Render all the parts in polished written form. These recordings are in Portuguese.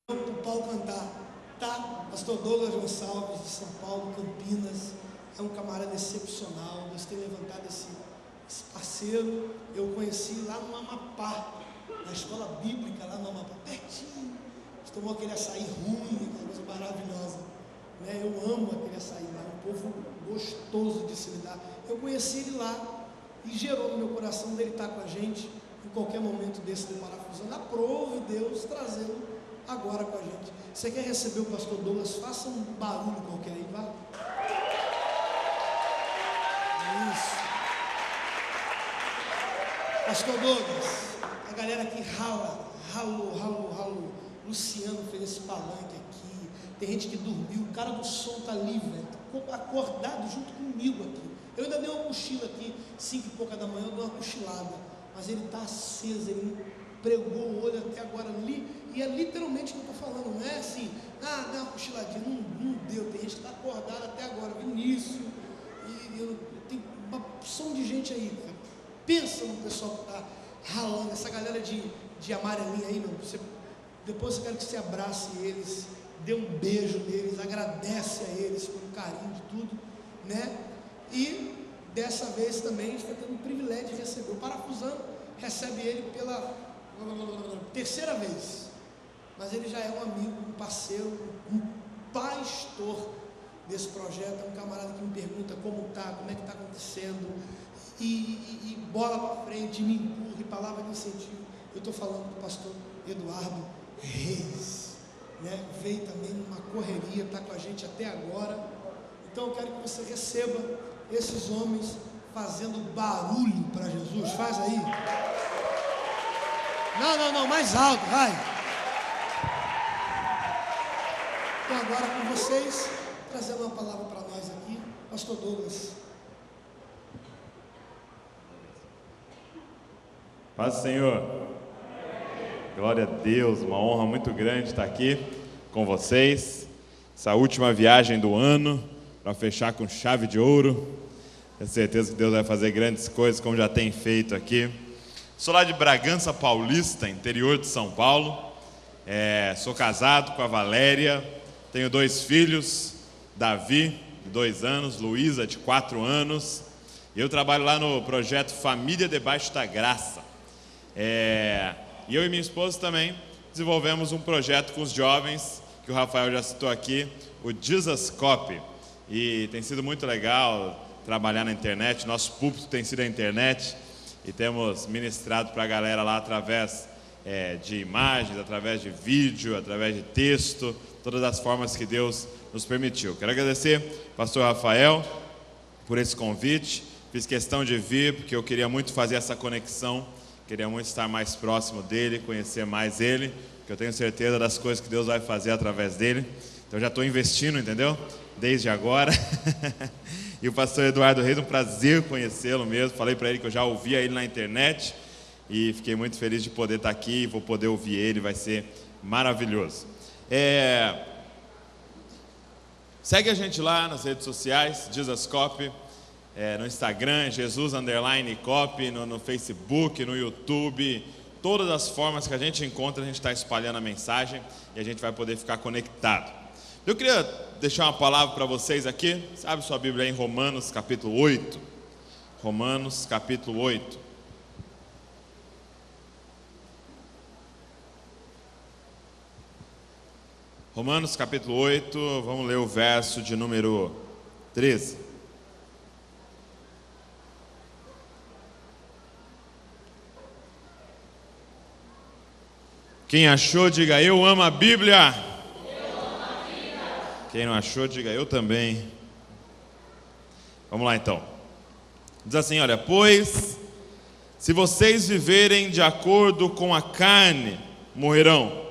para o Paulo cantar, tá? Pastor Douglas Gonçalves, de São Paulo, Campinas, é um camarada excepcional. Deus tem levantado esse parceiro. Eu conheci lá no Amapá, na escola bíblica, lá no Amapá, pertinho. A gente tomou aquele açaí ruim, aquela coisa maravilhosa, né? Eu amo aquele açaí lá, um povo gostoso de se lidar. Eu conheci ele lá e gerou no meu coração dele estar com a gente em qualquer momento desse de parafusando. Aprove Deus trazê-lo agora com a gente. Você quer receber o pastor Douglas? Faça um barulho qualquer aí, vá. Isso. Pastor Douglas, a galera aqui ralou. Luciano fez esse palanque aqui. Tem gente que dormiu, o cara do som tá ali, velho, acordado junto comigo aqui. Eu ainda dei uma cochila aqui, 5 e pouca da manhã, eu dei uma cochilada, mas ele está aceso, ele pregou o olho até agora ali, e é literalmente o que eu estou falando, não é assim, dá uma cochiladinha, não deu, tem gente que está acordada até agora, Vinícius, e tem uma opção de gente aí, cara. Pensa no pessoal que está ralando, essa galera de amarelinha aí, depois eu quero que você abrace eles, dê um beijo neles, agradece a eles pelo carinho de tudo, né? E dessa vez também a gente está tendo o privilégio de receber. O Parafusando recebe ele pela terceira vez, mas ele já é um amigo, um parceiro, um pastor desse projeto. É um camarada que me pergunta como está, como é que está acontecendo, e bola para frente, me empurra, e palavra de incentivo. Eu estou falando do pastor Eduardo Reis, né? Veio também numa correria, está com a gente até agora. Então eu quero que você receba esses homens fazendo barulho para Jesus. Faz aí. Não, mais alto, vai. Então agora com vocês, trazendo uma palavra para nós aqui, pastor Douglas. Paz do Senhor. Glória a Deus, uma honra muito grande estar aqui com vocês. Essa última viagem do ano, para fechar com chave de ouro. Tenho certeza que Deus vai fazer grandes coisas, como já tem feito aqui. Sou lá de Bragança Paulista, interior de São Paulo. Sou casado com a Valéria. Tenho 2 filhos, Davi, de 2 anos, Luísa, de 4 anos. E eu trabalho lá no projeto Família Debaixo da Graça. E eu e minha esposa também desenvolvemos um projeto com os jovens, que o Rafael já citou aqui, o Jesus Copy. E tem sido muito legal trabalhar na internet. Nosso púlpito tem sido a internet, e temos ministrado para a galera lá através de imagens, através de vídeo, através de texto, todas as formas que Deus nos permitiu. Quero agradecer ao pastor Rafael por esse convite. Fiz questão de vir porque eu queria muito fazer essa conexão, queria muito estar mais próximo dele, conhecer mais ele, porque eu tenho certeza das coisas que Deus vai fazer através dele. Então já estou investindo, entendeu? Desde agora. E o pastor Eduardo Reis, um prazer conhecê-lo mesmo. Falei para ele que eu já ouvia ele na internet e fiquei muito feliz de poder estar aqui e vou poder ouvir ele, vai ser maravilhoso. Segue a gente lá nas redes sociais, Jesus Copy, no Instagram, Jesus_Copy, no Facebook, no YouTube. Todas as formas que a gente encontra, a gente está espalhando a mensagem e a gente vai poder ficar conectado. Eu queria deixar uma palavra para vocês aqui. Abre sua Bíblia aí em Romanos capítulo 8. Romanos capítulo 8. Romanos capítulo 8, vamos ler o verso de número 13. Quem achou, diga eu amo a Bíblia. Quem não achou, diga eu também. Vamos lá então. Diz assim, olha: pois se vocês viverem de acordo com a carne, morrerão.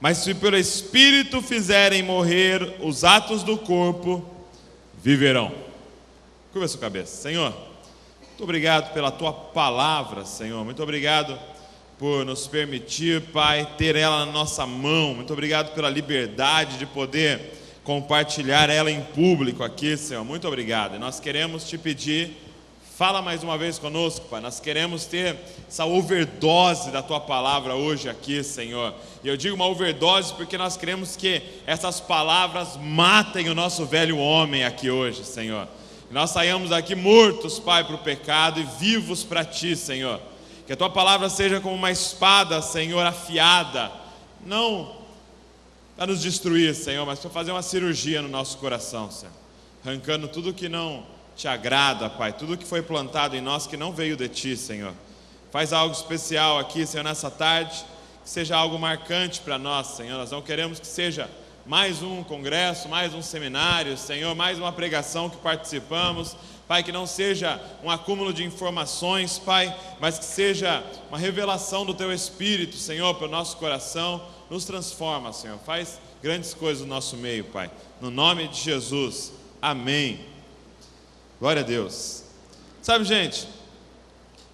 Mas se pelo Espírito fizerem morrer os atos do corpo, viverão. Curva a sua cabeça. Senhor, muito obrigado pela Tua palavra, Senhor. Muito obrigado por nos permitir, Pai, ter ela na nossa mão. Muito obrigado pela liberdade de poder compartilhar ela em público aqui, Senhor. Muito obrigado. E nós queremos Te pedir, Fala mais uma vez conosco, Pai. Nós queremos ter essa overdose da Tua palavra hoje aqui, Senhor. E eu digo uma overdose porque nós queremos que essas palavras matem o nosso velho homem aqui hoje, Senhor. Que nós saiamos aqui mortos, Pai, para o pecado e vivos para Ti, Senhor. Que a Tua palavra seja como uma espada, Senhor, afiada. Não para nos destruir, Senhor, mas para fazer uma cirurgia no nosso coração, Senhor. Arrancando tudo que não Te agrada, Pai, tudo que foi plantado em nós que não veio de Ti, Senhor. Faz algo especial aqui, Senhor, nessa tarde, que seja algo marcante para nós, Senhor. Nós não queremos que seja mais um congresso, mais um seminário, Senhor, mais uma pregação que participamos, Pai, que não seja um acúmulo de informações, Pai, mas que seja uma revelação do Teu Espírito, Senhor, para o nosso coração. Nos transforma, Senhor, faz grandes coisas no nosso meio, Pai, no nome de Jesus, amém. Glória a Deus. Sabe, gente,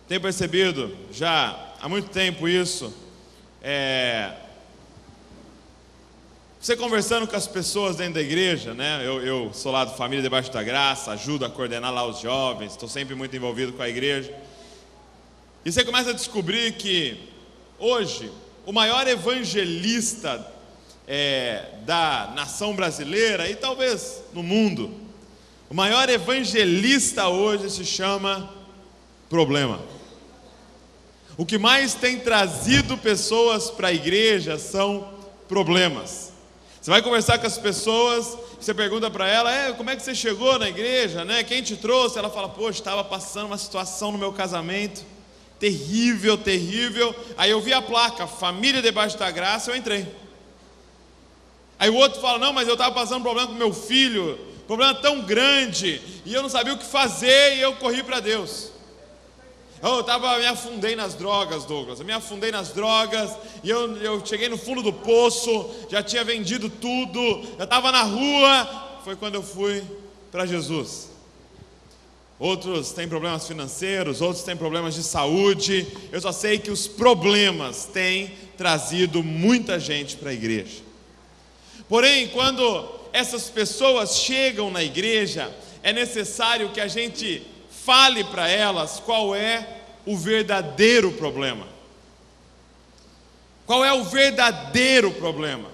tenho percebido já há muito tempo isso, você conversando com as pessoas dentro da igreja, né? Eu sou lá do Família Debaixo da Graça, ajudo a coordenar lá os jovens, estou sempre muito envolvido com a igreja. E você começa a descobrir que hoje o maior evangelista da nação brasileira e talvez no mundo, o maior evangelista hoje se chama problema. O que mais tem trazido pessoas para a igreja são problemas. Você vai conversar com as pessoas, você pergunta para ela, como é que você chegou na igreja, né? Quem te trouxe? Ela fala, poxa, estava passando uma situação no meu casamento, terrível, terrível. Aí eu vi a placa, Família Debaixo da Graça, eu entrei. Aí o outro fala, não, mas eu estava passando um problema com meu filho, problema tão grande, e eu não sabia o que fazer, e eu corri para Deus. Me afundei nas drogas, Douglas, eu me afundei nas drogas, e eu cheguei no fundo do poço, já tinha vendido tudo, já estava na rua, foi quando eu fui para Jesus. Outros têm problemas financeiros, outros têm problemas de saúde, eu só sei que os problemas têm trazido muita gente para a igreja. Porém, quando essas pessoas chegam na igreja, é necessário que a gente fale para elas qual é o verdadeiro problema. Qual é o verdadeiro problema?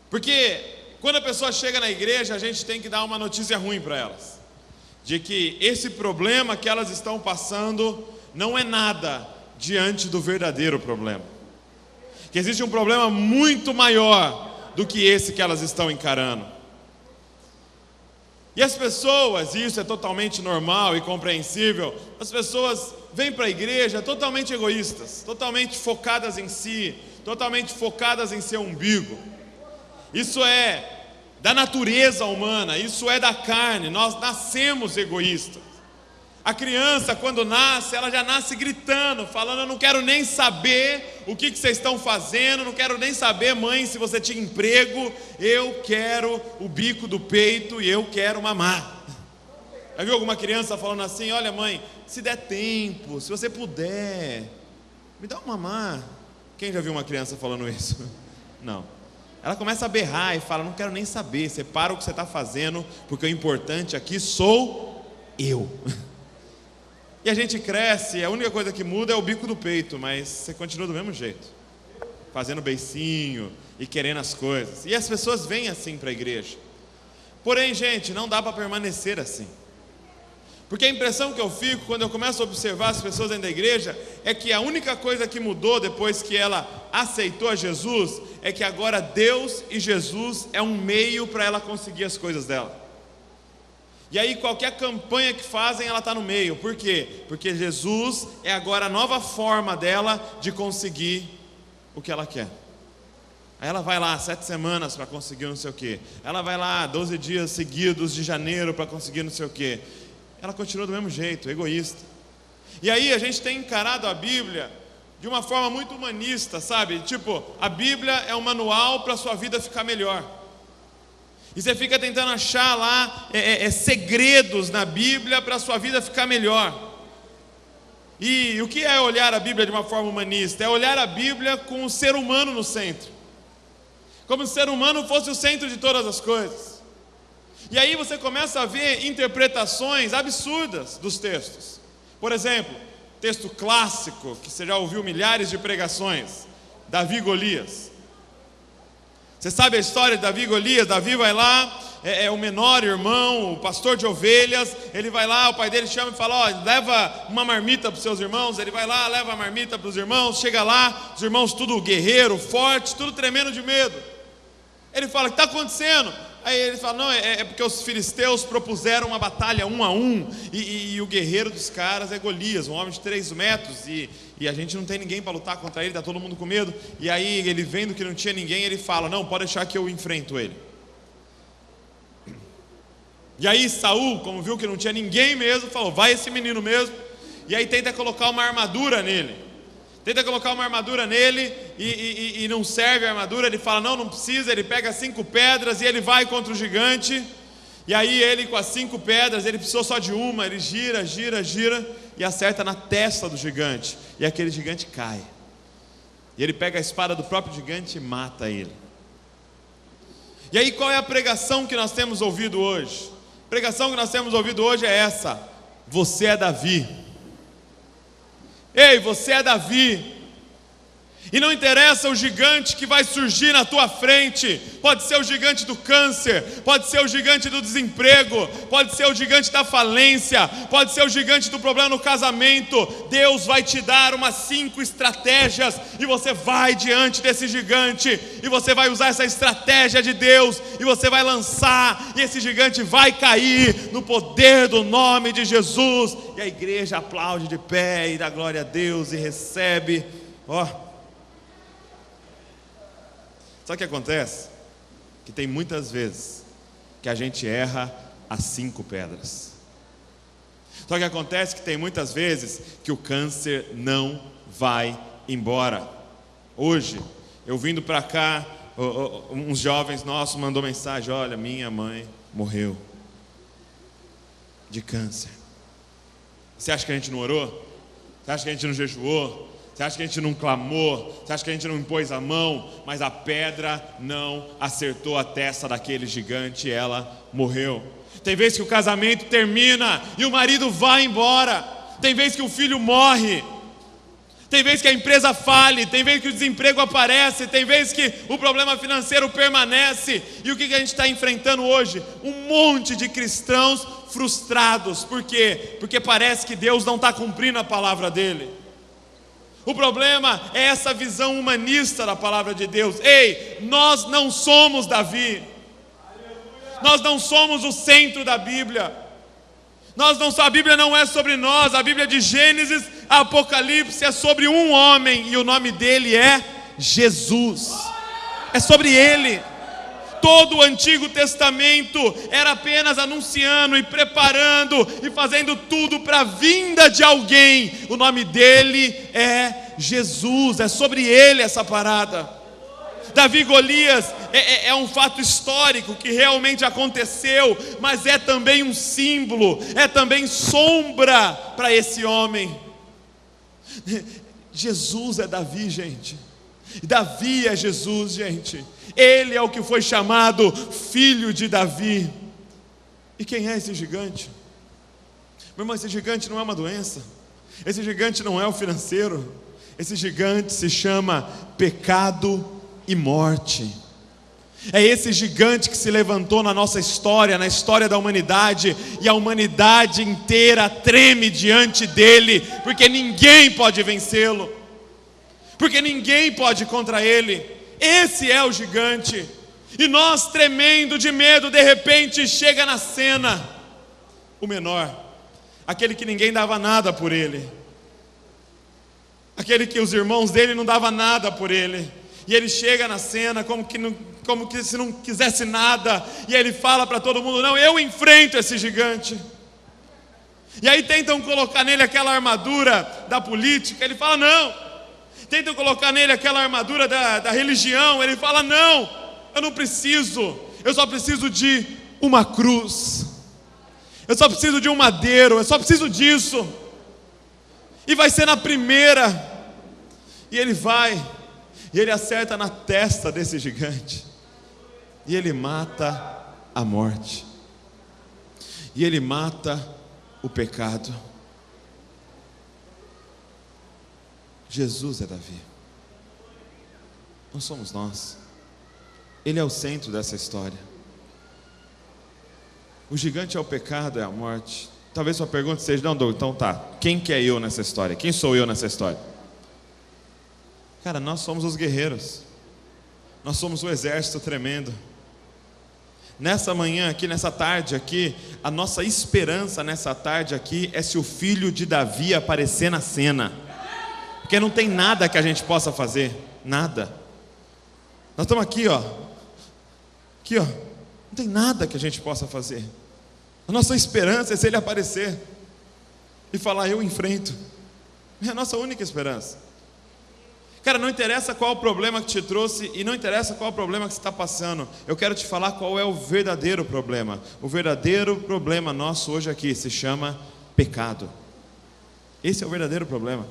Porque quando a pessoa chega na igreja, a gente tem que dar uma notícia ruim para elas, de que esse problema que elas estão passando não é nada diante do verdadeiro problema. Que existe um problema muito maior do que esse que elas estão encarando. E as pessoas, e isso é totalmente normal e compreensível, as pessoas vêm para a igreja totalmente egoístas, totalmente focadas em si, totalmente focadas em seu umbigo. Isso é da natureza humana, isso é da carne, nós nascemos egoístas. A criança, quando nasce, ela já nasce gritando, falando, eu não quero nem saber o que vocês estão fazendo, não quero nem saber, mãe, se você tinha emprego, eu quero o bico do peito e eu quero mamar. Já viu alguma criança falando assim, olha mãe, se der tempo, se você puder, me dá um mamar. Quem já viu uma criança falando isso? Não. Ela começa a berrar e fala, não quero nem saber, você para o que você está fazendo, porque o importante aqui sou eu. E a gente cresce, a única coisa que muda é o bico do peito, mas você continua do mesmo jeito, fazendo beicinho e querendo as coisas. E as pessoas vêm assim para a igreja. Porém, gente, não dá para permanecer assim. Porque a impressão que eu fico quando eu começo a observar as pessoas dentro da igreja é que a única coisa que mudou depois que ela aceitou a Jesus é que agora Deus e Jesus é um meio para ela conseguir as coisas dela. E aí qualquer campanha que fazem, ela está no meio. Por quê? Porque Jesus é agora a nova forma dela de conseguir o que ela quer. Aí ela vai lá 7 semanas para conseguir não sei o quê. Ela vai lá 12 dias seguidos de janeiro para conseguir não sei o quê. Ela continua do mesmo jeito, egoísta. E aí a gente tem encarado a Bíblia de uma forma muito humanista, sabe? Tipo, a Bíblia é um manual para a sua vida ficar melhor. E você fica tentando achar lá segredos na Bíblia para a sua vida ficar melhor. E o que é olhar a Bíblia de uma forma humanista? É olhar a Bíblia com o ser humano no centro, como se o ser humano fosse o centro de todas as coisas. E aí você começa a ver interpretações absurdas dos textos. Por exemplo, texto clássico, que você já ouviu milhares de pregações, Davi e Golias. Você sabe a história de Davi e Golias? Davi vai lá, é o menor irmão, o pastor de ovelhas. Ele vai lá, o pai dele chama e fala: ó, leva uma marmita para os seus irmãos. Ele vai lá, leva a marmita para os irmãos. Chega lá, os irmãos tudo guerreiro, forte, tudo tremendo de medo. Ele fala: o que está acontecendo? Aí ele fala: não, é porque os filisteus propuseram uma batalha 1 a 1, e o guerreiro dos caras é Golias, um homem de 3 metros, e a gente não tem ninguém para lutar contra ele, está todo mundo com medo. E aí ele, vendo que não tinha ninguém, ele fala: não, pode deixar que eu enfrento ele. E aí Saul, como viu que não tinha ninguém mesmo, falou: vai esse menino mesmo. E aí tenta colocar uma armadura nele. E não serve a armadura. Ele fala: não precisa. Ele pega 5 pedras e ele vai contra o gigante. E aí ele, com as 5 pedras, ele precisou só de uma. Ele gira e acerta na testa do gigante. E aquele gigante cai. E ele pega a espada do próprio gigante e mata ele. E aí qual é a pregação que nós temos ouvido hoje? A pregação que nós temos ouvido hoje é essa: você é Davi. Ei, você é Davi. E não interessa o gigante que vai surgir na tua frente. Pode ser o gigante do câncer, pode ser o gigante do desemprego, pode ser o gigante da falência, pode ser o gigante do problema no casamento. Deus vai te dar umas 5 estratégias, e você vai diante desse gigante, e você vai usar essa estratégia de Deus, e você vai lançar, e esse gigante vai cair no poder do nome de Jesus. E a igreja aplaude de pé e dá glória a Deus e recebe. Sabe o que acontece? Que tem muitas vezes que a gente erra as 5 pedras. Só que acontece que tem muitas vezes que o câncer não vai embora. Hoje, eu vindo para cá, uns jovens nossos mandou mensagem: olha, minha mãe morreu de câncer. Você acha que a gente não orou? Você acha que a gente não jejuou? Você acha que a gente não clamou? Você acha que a gente não impôs a mão? Mas a pedra não acertou a testa daquele gigante e ela morreu. Tem vezes que o casamento termina e o marido vai embora. Tem vezes que o filho morre. Tem vezes que a empresa fale. Tem vezes que o desemprego aparece. Tem vezes que o problema financeiro permanece. E o que a gente está enfrentando hoje? Um monte de cristãos frustrados. Por quê? Porque parece que Deus não está cumprindo a palavra dele. O problema é essa visão humanista da palavra de Deus. Ei, nós não somos Davi. Nós não somos o centro da Bíblia. A Bíblia não é sobre nós. A Bíblia de Gênesis a Apocalipse é sobre um homem, e o nome dele é Jesus. É sobre ele. Todo o Antigo Testamento era apenas anunciando e preparando e fazendo tudo para a vinda de alguém. O nome dele é Jesus, é sobre ele essa parada. Davi e Golias é um fato histórico que realmente aconteceu, mas é também um símbolo, é também sombra para esse homem. Jesus é Davi, gente. Davi é Jesus, gente. Ele é o que foi chamado filho de Davi. E quem é esse gigante? Meu irmão, esse gigante não é uma doença. Esse gigante não é o financeiro. Esse gigante se chama pecado e morte. É esse gigante que se levantou na nossa história, na história da humanidade, e a humanidade inteira treme diante dele, porque ninguém pode vencê-lo, porque ninguém pode ir contra ele. Esse é o gigante. E nós, tremendo de medo, de repente chega na cena o menor, aquele que ninguém dava nada por ele, aquele que os irmãos dele não davam nada por ele. E ele chega na cena como que se não quisesse nada, e ele fala para todo mundo: não, eu enfrento esse gigante. E aí tentam colocar nele aquela armadura da política, ele fala: não. Tentam colocar nele aquela armadura da religião, ele fala: não, eu não preciso, eu só preciso de uma cruz, eu só preciso de um madeiro, eu só preciso disso. E vai ser na primeira. E ele vai, e ele acerta na testa desse gigante, e ele mata a morte. e Ele mata o pecado. Jesus é Davi, não somos nós. Ele é o centro dessa história. O gigante é o pecado, é a morte. Talvez sua pergunta seja: não, Douglas, então tá, quem que é eu nessa história? Quem sou eu nessa história? Cara, nós somos os guerreiros, nós somos o exército tremendo. Nessa manhã aqui, nessa tarde aqui, a nossa esperança nessa tarde aqui é se o filho de Davi aparecer na cena, porque não tem nada que a gente possa fazer, nada. Nós estamos aqui, ó, não tem nada que a gente possa fazer. A nossa esperança é se ele aparecer e falar: eu enfrento. É a nossa única esperança. Cara, não interessa qual o problema que te trouxe e não interessa qual o problema que você está passando. Eu quero te falar qual é o verdadeiro problema. O verdadeiro problema nosso hoje aqui se chama pecado. Esse é o verdadeiro problema.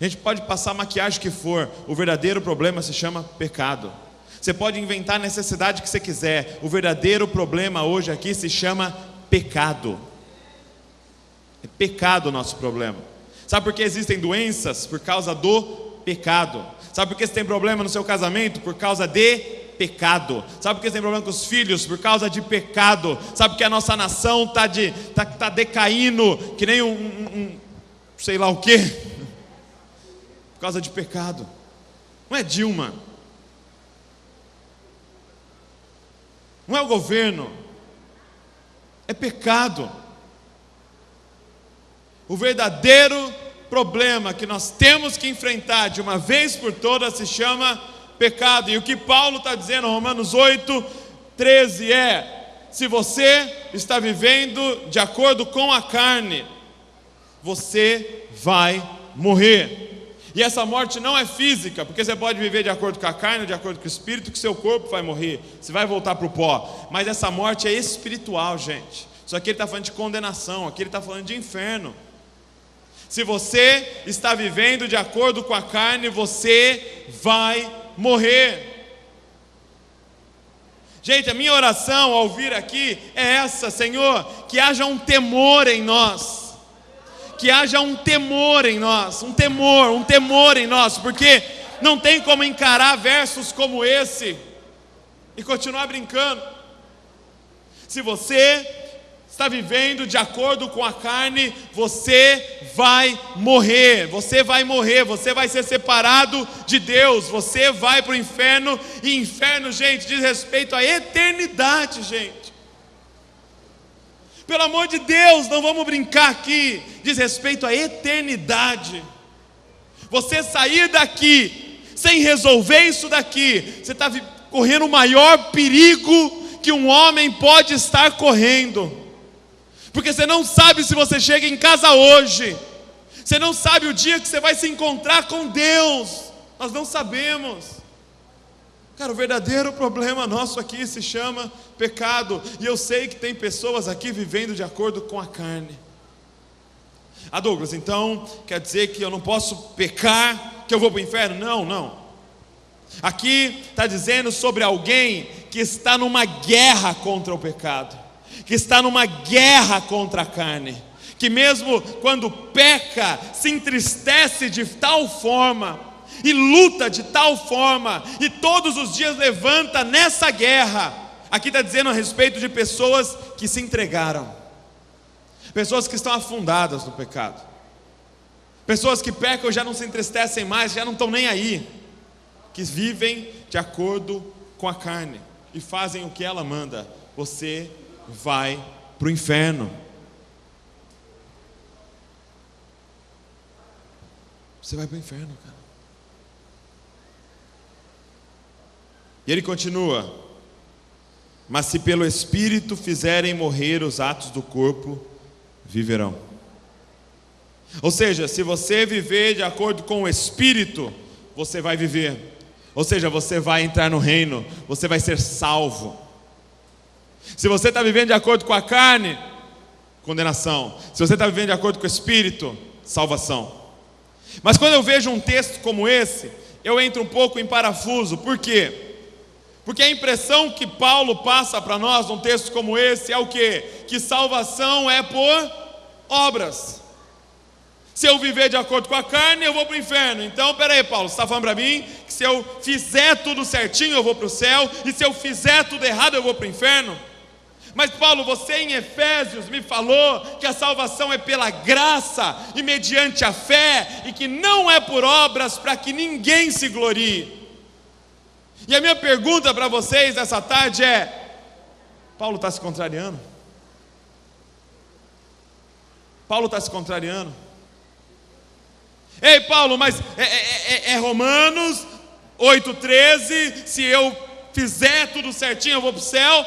A gente pode passar a maquiagem que for, o verdadeiro problema se chama pecado. Você pode inventar a necessidade que você quiser, o verdadeiro problema hoje aqui se chama pecado. É pecado o nosso problema. Sabe por que existem doenças? Por causa do pecado. Sabe por que você tem problema no seu casamento? Por causa de pecado. Sabe por que você tem problema com os filhos? Por causa de pecado. Sabe por que a nossa nação está decaindo que nem sei lá o quê? Por causa de pecado. Não é Dilma, não é o governo, é pecado. O verdadeiro problema que nós temos que enfrentar de uma vez por todas se chama pecado. E o que Paulo está dizendo em Romanos 8:13 é: se você está vivendo de acordo com a carne, você vai morrer. E essa morte não é física, porque você pode viver de acordo com a carne, de acordo com o espírito, que seu corpo vai morrer, você vai voltar para o pó. Mas essa morte é espiritual, gente. Só que ele está falando de condenação, aqui ele está falando de inferno. Se você está vivendo de acordo com a carne, você vai morrer. Gente, a minha oração ao vir aqui é essa: Senhor, que haja um temor em nós. Que haja um temor em nós, um temor em nós, porque não tem como encarar versos como esse e continuar brincando. Se você está vivendo de acordo com a carne, você vai morrer, você vai ser separado de Deus, você vai para o inferno. E inferno, gente, diz respeito à eternidade, gente. Pelo amor de Deus, não vamos brincar aqui, diz respeito à eternidade. Você sair daqui sem resolver isso daqui, você está correndo o maior perigo que um homem pode estar correndo. Porque você não sabe se você chega em casa hoje, você não sabe o dia que você vai se encontrar com Deus, nós não sabemos. Cara, o verdadeiro problema nosso aqui se chama pecado. E eu sei que tem pessoas aqui vivendo de acordo com a carne. Ah, Douglas, então quer dizer que eu não posso pecar, que eu vou para o inferno? Não. Aqui está dizendo sobre alguém que está numa guerra contra o pecado, que está numa guerra contra a carne, que mesmo quando peca, se entristece de tal forma, e luta de tal forma, e todos os dias levanta nessa guerra. Aqui está dizendo a respeito de pessoas que se entregaram, pessoas que estão afundadas no pecado, pessoas que pecam e já não se entristecem mais, já não estão nem aí, que vivem de acordo com a carne e fazem o que ela manda. Você vai para o inferno. Você vai para o inferno, cara. E ele continua: mas se pelo Espírito fizerem morrer os atos do corpo, viverão. Ou seja, se você viver de acordo com o Espírito, você vai viver. Ou seja, você vai entrar no reino, você vai ser salvo. Se você está vivendo de acordo com a carne, condenação. Se você está vivendo de acordo com o Espírito, salvação. Mas quando eu vejo um texto como esse, eu entro um pouco em parafuso. Por quê? Porque a impressão que Paulo passa para nós num texto como esse é o quê? Que salvação é por obras. Se eu viver de acordo com a carne, eu vou para o inferno. Então, peraí, Paulo, você está falando para mim que se eu fizer tudo certinho, eu vou para o céu, e se eu fizer tudo errado, eu vou para o inferno? Mas Paulo, você em Efésios me falou que a salvação é pela graça e mediante a fé, e que não é por obras para que ninguém se glorie. E a minha pergunta para vocês nessa tarde é: Paulo está se contrariando? Paulo está se contrariando? Ei, Paulo, mas é Romanos 8,13, se eu fizer tudo certinho eu vou para o céu?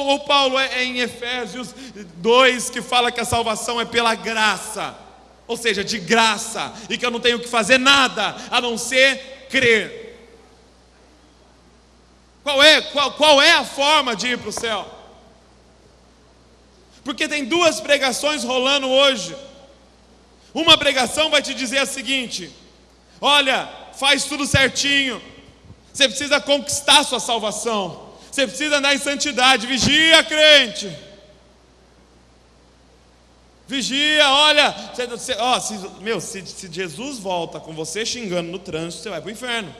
Ou Paulo, é em Efésios 2 que fala que a salvação é pela graça, ou seja, de graça, e que eu não tenho que fazer nada a não ser crer? Qual é a forma de ir para o céu? Porque tem duas pregações rolando hoje. Uma pregação vai te dizer a seguinte: olha, faz tudo certinho, você precisa conquistar sua salvação, você precisa andar em santidade, vigia, crente, vigia, olha, se Jesus volta com você xingando no trânsito, você vai para o inferno.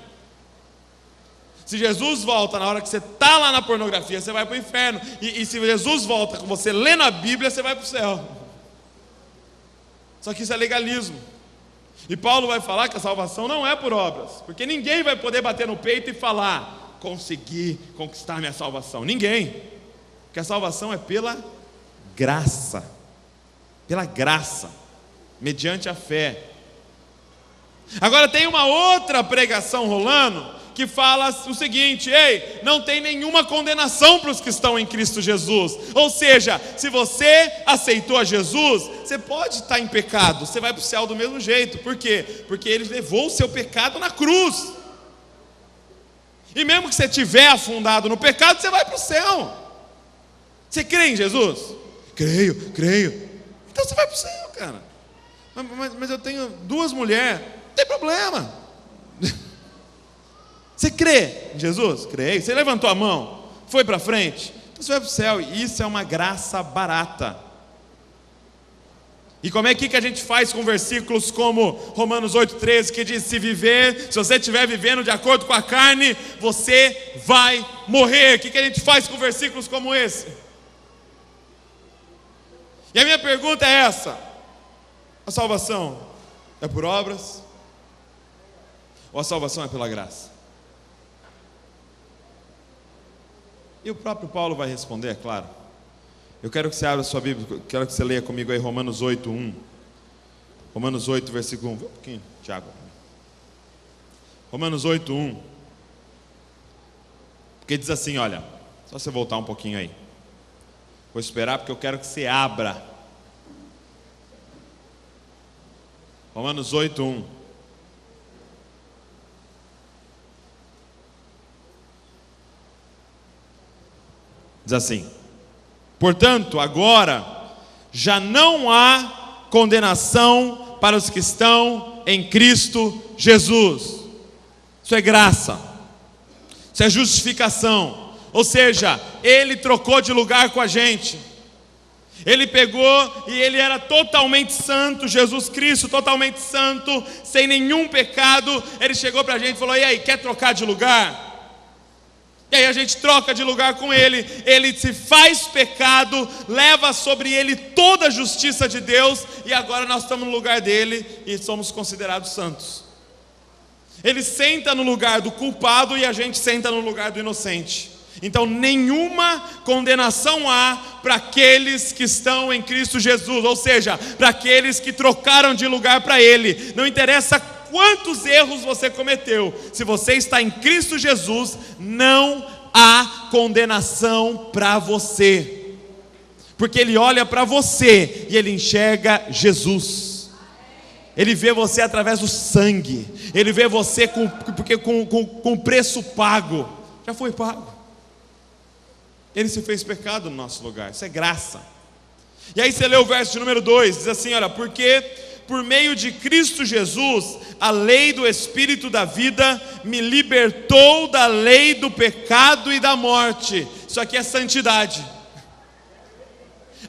Se Jesus volta na hora que você está lá na pornografia, você vai para o inferno. E se Jesus volta com você lendo a Bíblia, você vai para o céu. Só que isso é legalismo. E Paulo vai falar que a salvação não é por obras, porque ninguém vai poder bater no peito e falar: consegui conquistar minha salvação. Ninguém. Porque a salvação é pela graça. Pela graça, mediante a fé. Agora tem uma outra pregação rolando que fala o seguinte: ei, não tem nenhuma condenação para os que estão em Cristo Jesus. Ou seja, se você aceitou a Jesus, você pode estar em pecado, você vai para o céu do mesmo jeito. Por quê? Porque Ele levou o seu pecado na cruz. E mesmo que você estiver afundado no pecado, você vai para o céu. Você crê em Jesus? Creio. Então você vai para o céu, cara. Mas eu tenho 2 mulheres, não tem problema. Você crê em Jesus? Creio. Você levantou a mão, foi para frente, então você vai para o céu. E isso é uma graça barata. E como é que a gente faz com versículos como Romanos 8,13, que diz: se você estiver vivendo de acordo com a carne, você vai morrer? O que a gente faz com versículos como esse? E a minha pergunta é essa: a salvação é por obras? Ou a salvação é pela graça? E o próprio Paulo vai responder, é claro. Eu quero que você abra a sua Bíblia, quero que você leia comigo aí Romanos 8:1. Romanos 8, versículo 1. Vê um pouquinho, Tiago. Romanos 8:1. Porque diz assim, olha, só você voltar um pouquinho aí. Vou esperar porque eu quero que você abra. Romanos 8:1. Diz assim: portanto, agora já não há condenação para os que estão em Cristo Jesus. Isso é graça, isso é justificação. Ou seja, Ele trocou de lugar com a gente. Ele pegou e Ele era totalmente santo, Jesus Cristo totalmente santo, sem nenhum pecado. Ele chegou para a gente e falou: e aí, quer trocar de lugar? E aí a gente troca de lugar com Ele. Ele se faz pecado, leva sobre Ele toda a justiça de Deus, e agora nós estamos no lugar dele e somos considerados santos. Ele senta no lugar do culpado e a gente senta no lugar do inocente. Então nenhuma condenação há para aqueles que estão em Cristo Jesus, ou seja, para aqueles que trocaram de lugar para Ele. Não interessa quantos erros você cometeu, se você está em Cristo Jesus, não há condenação para você, porque Ele olha para você e Ele enxerga Jesus. Ele vê você através do sangue, Ele vê você com preço pago, já foi pago. Ele se fez pecado no nosso lugar, isso é graça. E aí você lê o verso de número 2, diz assim, olha, porque por meio de Cristo Jesus, a lei do Espírito da vida me libertou da lei do pecado e da morte. Isso aqui é santidade.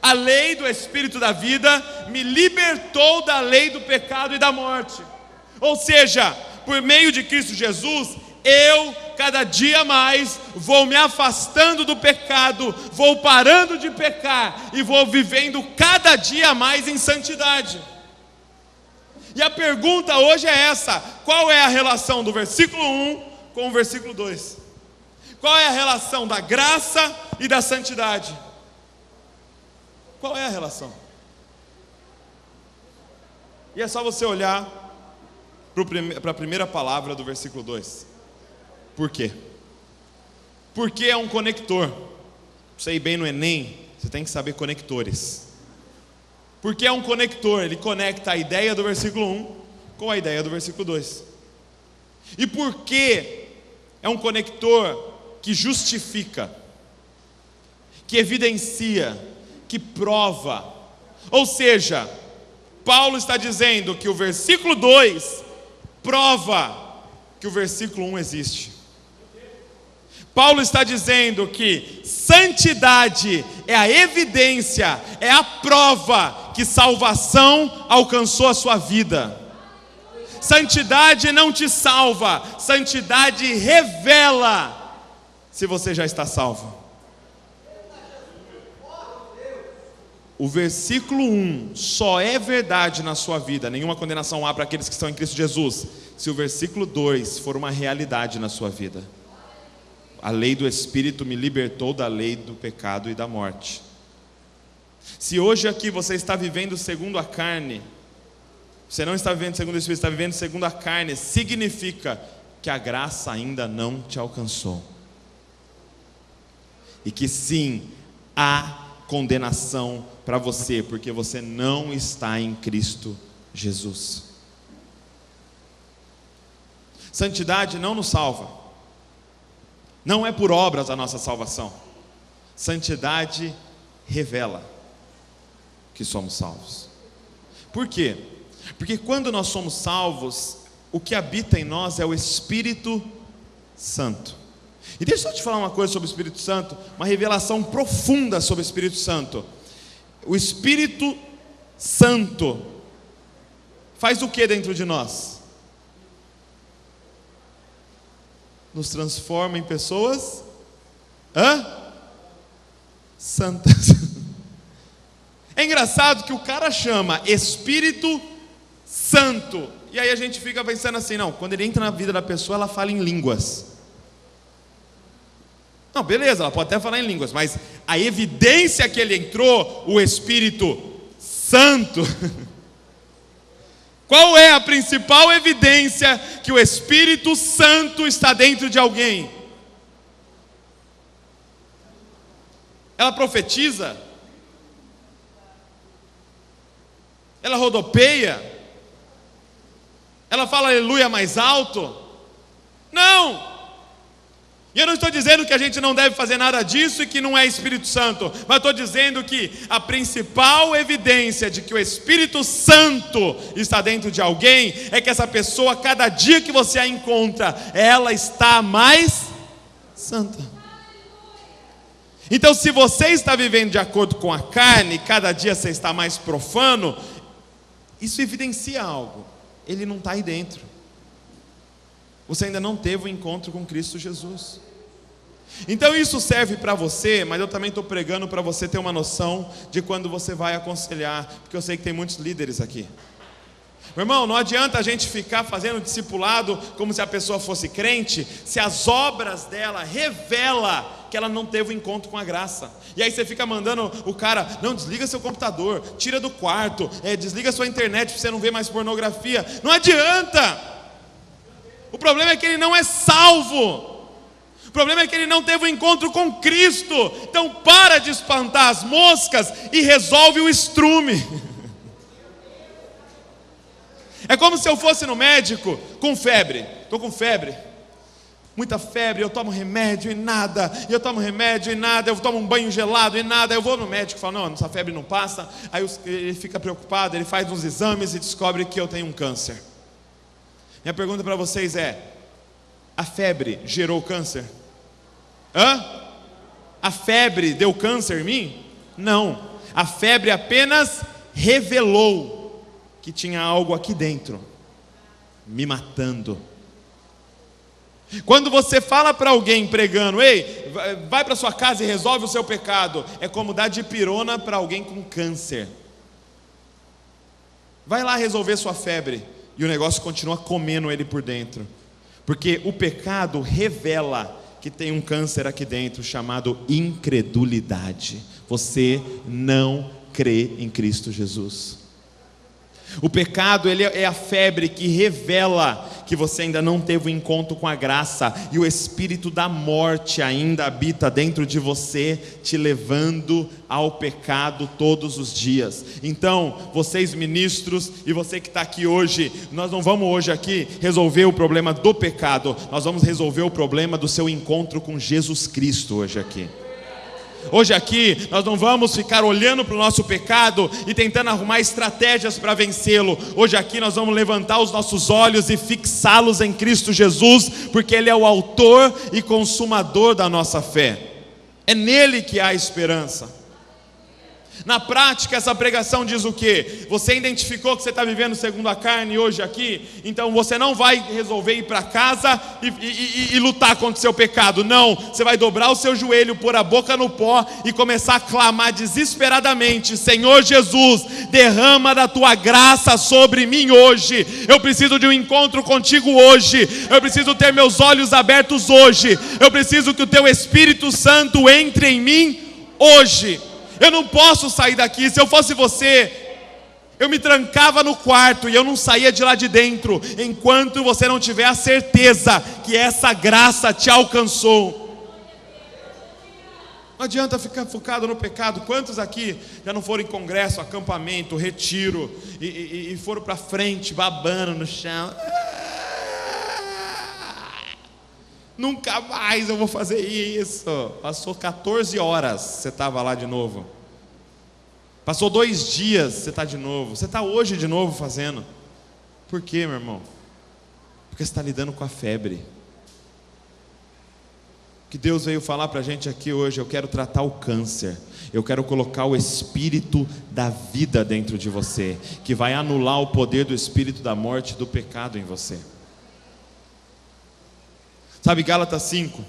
A lei do Espírito da vida me libertou da lei do pecado e da morte. Ou seja, por meio de Cristo Jesus, eu cada dia mais vou me afastando do pecado, vou parando de pecar e vou vivendo cada dia mais em santidade. E a pergunta hoje é essa: qual é a relação do versículo 1 com o versículo 2? Qual é a relação da graça e da santidade? Qual é a relação? E é só você olhar para a primeira palavra do versículo 2. Por quê? Porque é um conector. Pra você ir bem no Enem, você tem que saber conectores. Porque é um conector, ele conecta a ideia do versículo 1 com a ideia do versículo 2. E por que é um conector que justifica, que evidencia, que prova? Ou seja, Paulo está dizendo que o versículo 2 prova que o versículo 1 existe. Paulo está dizendo que santidade é a evidência, é a prova que salvação alcançou a sua vida. Santidade não te salva, santidade revela se você já está salvo. O versículo 1 só é verdade na sua vida, nenhuma condenação há para aqueles que estão em Cristo Jesus, se o versículo 2 for uma realidade na sua vida. A lei do Espírito me libertou da lei do pecado e da morte. Se hoje aqui você está vivendo segundo a carne, você não está vivendo segundo o Espírito, está vivendo segundo a carne, significa que a graça ainda não te alcançou. E que sim, há condenação para você, porque você não está em Cristo Jesus. Santidade não nos salva. Não é por obras a nossa salvação. Santidade revela que somos salvos. Por quê? Porque quando nós somos salvos, o que habita em nós é o Espírito Santo. E deixa eu só te falar uma coisa sobre o Espírito Santo, uma revelação profunda sobre o Espírito Santo. O Espírito Santo faz o que dentro de nós? Nos transforma em pessoas santas. É engraçado que o cara chama Espírito Santo, e aí a gente fica pensando assim, não, quando ele entra na vida da pessoa, ela fala em línguas. Não, beleza, ela pode até falar em línguas, mas a evidência que ele entrou, o Espírito Santo, qual é a principal evidência que o Espírito Santo está dentro de alguém? Ela profetiza? Ela rodopeia? Ela fala aleluia mais alto? Não! E eu não estou dizendo que a gente não deve fazer nada disso e que não é Espírito Santo, mas estou dizendo que a principal evidência de que o Espírito Santo está dentro de alguém é que essa pessoa, cada dia que você a encontra, ela está mais santa. Então, se você está vivendo de acordo com a carne, cada dia você está mais profano, isso evidencia algo. Ele não está aí dentro. Você ainda não teve o encontro com Cristo Jesus. Então isso serve para você, mas eu também estou pregando para você ter uma noção de quando você vai aconselhar, porque eu sei que tem muitos líderes aqui. Meu irmão, não adianta a gente ficar fazendo discipulado como se a pessoa fosse crente, se as obras dela revelam que ela não teve o encontro com a graça. E aí você fica mandando o cara, não, desliga seu computador, tira do quarto, desliga sua internet para você não ver mais pornografia. Não adianta. O problema é que ele não é salvo. O problema é que ele não teve um encontro com Cristo. Então para de espantar as moscas e resolve o estrume. É como se eu fosse no médico com febre. Estou com febre. muita febre, eu tomo remédio e nada, eu tomo remédio e nada, eu tomo um banho gelado e nada, eu vou no médico e falo, não, essa febre não passa, aí ele fica preocupado, ele faz uns exames e descobre que eu tenho um câncer. Minha pergunta para vocês é, a febre gerou câncer? A febre deu câncer em mim? Não, a febre apenas revelou que tinha algo aqui dentro, me matando. Quando você fala para alguém pregando, ei, vai para sua casa e resolve o seu pecado, é como dar dipirona para alguém com câncer. Vai lá resolver sua febre, e o negócio continua comendo ele por dentro, porque o pecado revela que tem um câncer aqui dentro, chamado incredulidade. Você não crê em Cristo Jesus. O pecado, ele é a febre que revela que você ainda não teve um encontro com a graça, e o espírito da morte ainda habita dentro de você, te levando ao pecado todos os dias. Então, vocês ministros, e você que está aqui hoje, nós não vamos hoje aqui resolver o problema do pecado, nós vamos resolver o problema do seu encontro com Jesus Cristo hoje aqui. Hoje aqui, nós não vamos ficar olhando para o nosso pecado e tentando arrumar estratégias para vencê-lo. Hoje aqui nós vamos levantar os nossos olhos e fixá-los em Cristo Jesus, porque Ele é o autor e consumador da nossa fé. É nele que há esperança. Na prática, essa pregação diz o quê? Você identificou que você está vivendo segundo a carne hoje aqui? Então você não vai resolver ir para casa e lutar contra o seu pecado. Não, você vai dobrar o seu joelho, pôr a boca no pó e começar a clamar desesperadamente: Senhor Jesus, derrama da tua graça sobre mim hoje. Eu preciso de um encontro contigo hoje. Eu preciso ter meus olhos abertos hoje. Eu preciso que o teu Espírito Santo entre em mim hoje. Eu não posso sair daqui. Se eu fosse você, eu me trancava no quarto e eu não saía de lá de dentro, enquanto você não tiver a certeza que essa graça te alcançou. Não adianta ficar focado no pecado. Quantos aqui já não foram em congresso, acampamento, retiro, e foram para frente, babando no chão? Nunca mais eu vou fazer isso. Passou 14 horas, você estava lá de novo. Passou 2 dias, você está de novo. Você está hoje de novo fazendo. Por quê, meu irmão? Porque você está lidando com a febre. O que Deus veio falar para a gente aqui hoje: eu quero tratar o câncer. Eu quero colocar o espírito da vida dentro de você, que vai anular o poder do espírito da morte e do pecado em você. Sabe, Gálatas 5,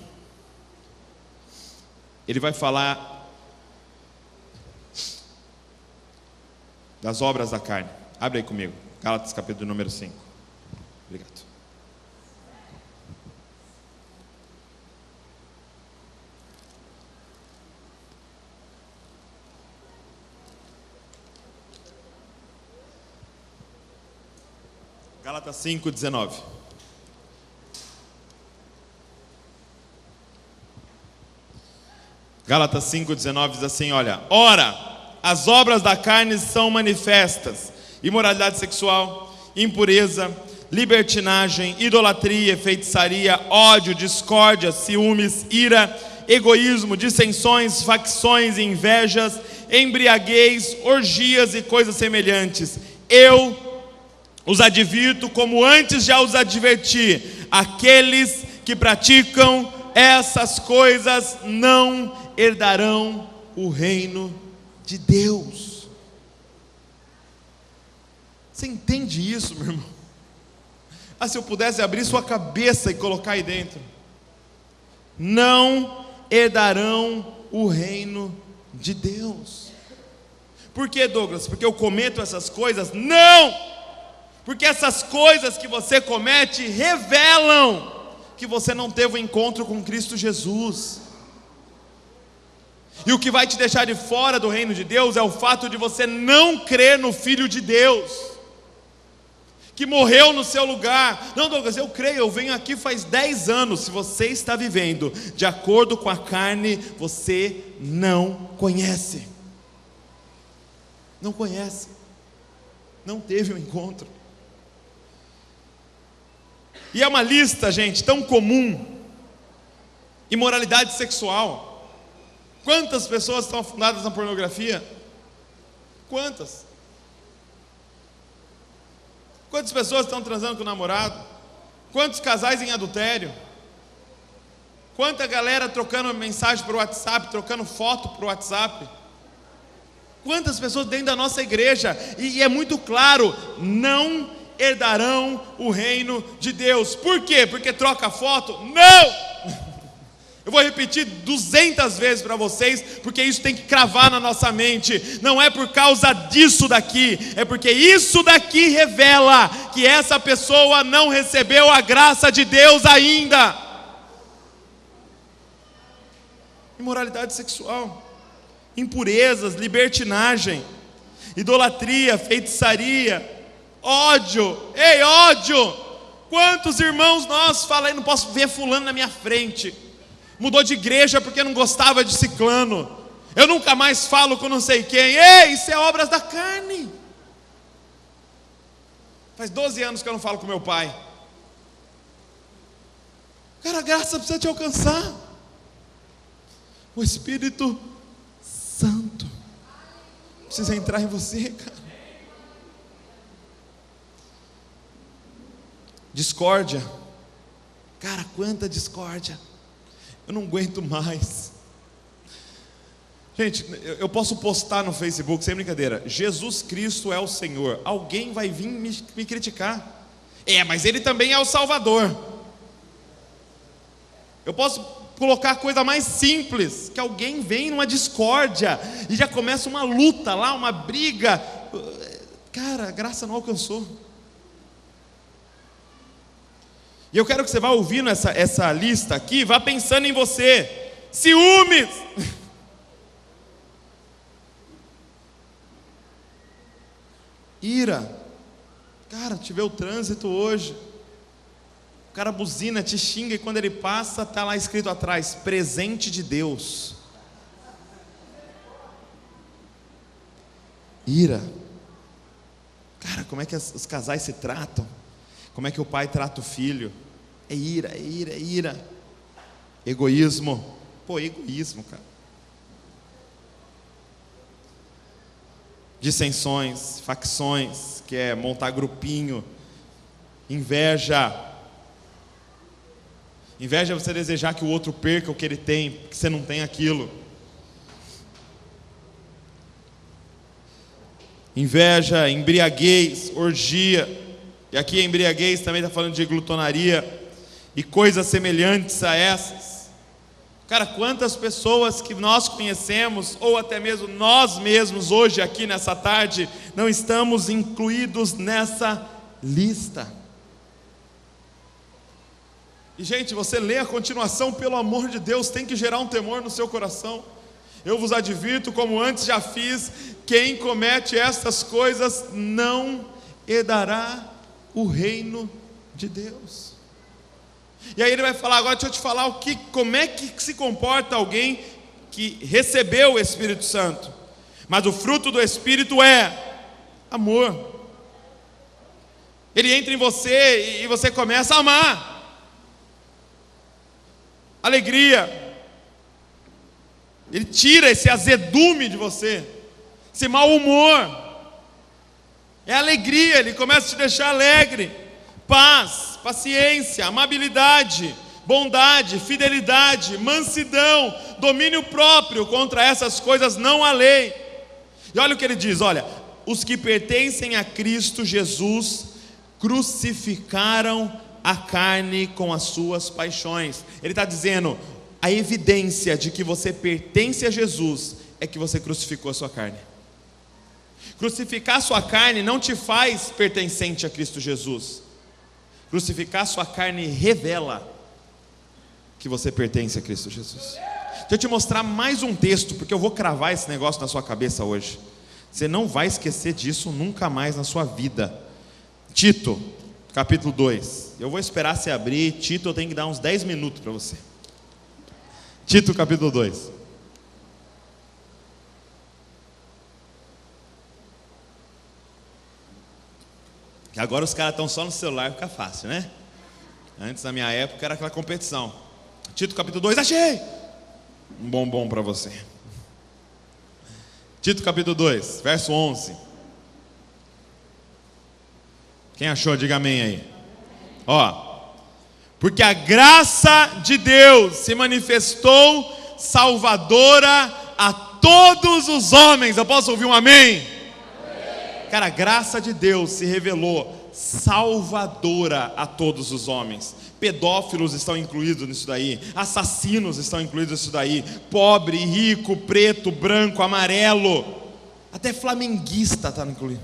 ele vai falar das obras da carne. Abre aí comigo, Gálatas capítulo número 5. Obrigado. Gálatas 5, 19. Gálatas 5,19 diz assim, olha: ora, as obras da carne são manifestas: imoralidade sexual, impureza, libertinagem, idolatria, feitiçaria, ódio, discórdia, ciúmes, ira, egoísmo, dissensões, facções, invejas, embriaguez, orgias e coisas semelhantes. Eu os advirto, como antes já os adverti: aqueles que praticam essas coisas não herdarão o reino de Deus. Você entende isso, meu irmão? Se eu pudesse abrir sua cabeça e colocar aí dentro: não herdarão o reino de Deus. Por que, Douglas? Porque eu cometo essas coisas? Não! Porque essas coisas que você comete revelam que você não teve um encontro com Cristo Jesus. E o que vai te deixar de fora do reino de Deus é o fato de você não crer no Filho de Deus, que morreu no seu lugar. Não, Douglas, eu creio, eu venho aqui faz 10 anos. Se você está vivendo de acordo com a carne, você não conhece. Não conhece. Não teve um encontro. E é uma lista, gente, tão comum Imoralidade sexual. Quantas pessoas estão afundadas na pornografia? Quantas? Quantas pessoas estão transando com o namorado? Quantos casais em adultério? Quanta galera trocando mensagem por WhatsApp, trocando foto por WhatsApp? Quantas pessoas dentro da nossa igreja? E é muito claro, não herdarão o reino de Deus. Por quê? Porque troca foto? Não! Eu vou repetir 200 vezes para vocês, porque isso tem que cravar na nossa mente. Não é por causa disso daqui, é porque isso daqui revela que essa pessoa não recebeu a graça de Deus ainda. Imoralidade sexual, impurezas, libertinagem, idolatria, feitiçaria, ódio. Ei, ódio! Quantos irmãos nós falam, não posso ver fulano na minha frente, mudou de igreja porque não gostava de ciclano, eu nunca mais falo com não sei quem. Ei, isso é obras da carne. Faz 12 anos que eu não falo com meu pai. Cara, a graça precisa te alcançar. O Espírito Santo precisa entrar em você, cara. Discórdia. Cara, quanta discórdia. Eu não aguento mais. Gente, eu posso postar no Facebook, sem brincadeira, Jesus Cristo é o Senhor. Alguém vai vir me criticar. Mas Ele também é o Salvador. Eu posso colocar a coisa mais simples, que alguém vem numa discórdia e já começa uma luta lá, uma briga. Cara, a graça não alcançou. E eu quero que você vá ouvindo essa lista aqui, vá pensando em você. Ciúmes. Ira. Cara, te vê o trânsito hoje, o cara buzina, te xinga, e quando ele passa, está lá escrito atrás, presente de Deus. Ira. Cara, como é que os casais se tratam? Como é que o pai trata o filho? É ira, é ira, é ira. Egoísmo. Egoísmo, cara. Dissensões, facções, que é montar grupinho. Inveja. Inveja é você desejar que o outro perca o que ele tem, porque você não tem aquilo. Inveja, embriaguez, orgia. E aqui a embriaguez também está falando de glutonaria e coisas semelhantes a essas. Cara, quantas pessoas que nós conhecemos, ou até mesmo nós mesmos hoje aqui nessa tarde, não estamos incluídos nessa lista. E gente, você lê a continuação, pelo amor de Deus, tem que gerar um temor no seu coração. Eu vos advirto, como antes já fiz, quem comete estas coisas não herdará o reino de Deus. E aí ele vai falar, agora deixa eu te falar como é que se comporta alguém que recebeu o Espírito Santo. Mas o fruto do Espírito é amor. Ele entra em você e você começa a amar. Alegria. Ele tira esse azedume de você, esse mau humor. É alegria, ele começa a te deixar alegre. Paz, paciência, amabilidade, bondade, fidelidade, mansidão, domínio próprio. Contra essas coisas não há lei. E olha o que ele diz, olha: os que pertencem a Cristo Jesus crucificaram a carne com as suas paixões. Ele está dizendo, a evidência de que você pertence a Jesus é que você crucificou a sua carne. Crucificar a sua carne não te faz pertencente a Cristo Jesus. Crucificar a sua carne revela que você pertence a Cristo Jesus. Deixa eu te mostrar mais um texto, porque eu vou cravar esse negócio na sua cabeça hoje. Você não vai esquecer disso nunca mais na sua vida. Tito, capítulo 2. Eu vou esperar você abrir. Tito, eu tenho que dar uns 10 minutos para você. Tito, capítulo 2. Agora os caras estão só no celular, fica fácil, né? Antes, na minha época, era aquela competição. Tito capítulo 2, achei! Um bombom para você. Tito capítulo 2, verso 11. Quem achou, diga amém aí. Ó, porque a graça de Deus se manifestou salvadora a todos os homens. Eu posso ouvir um amém? Cara, a graça de Deus se revelou salvadora a todos os homens. Pedófilos estão incluídos nisso daí, assassinos estão incluídos nisso daí, pobre, rico, preto, branco, amarelo, até flamenguista está incluído.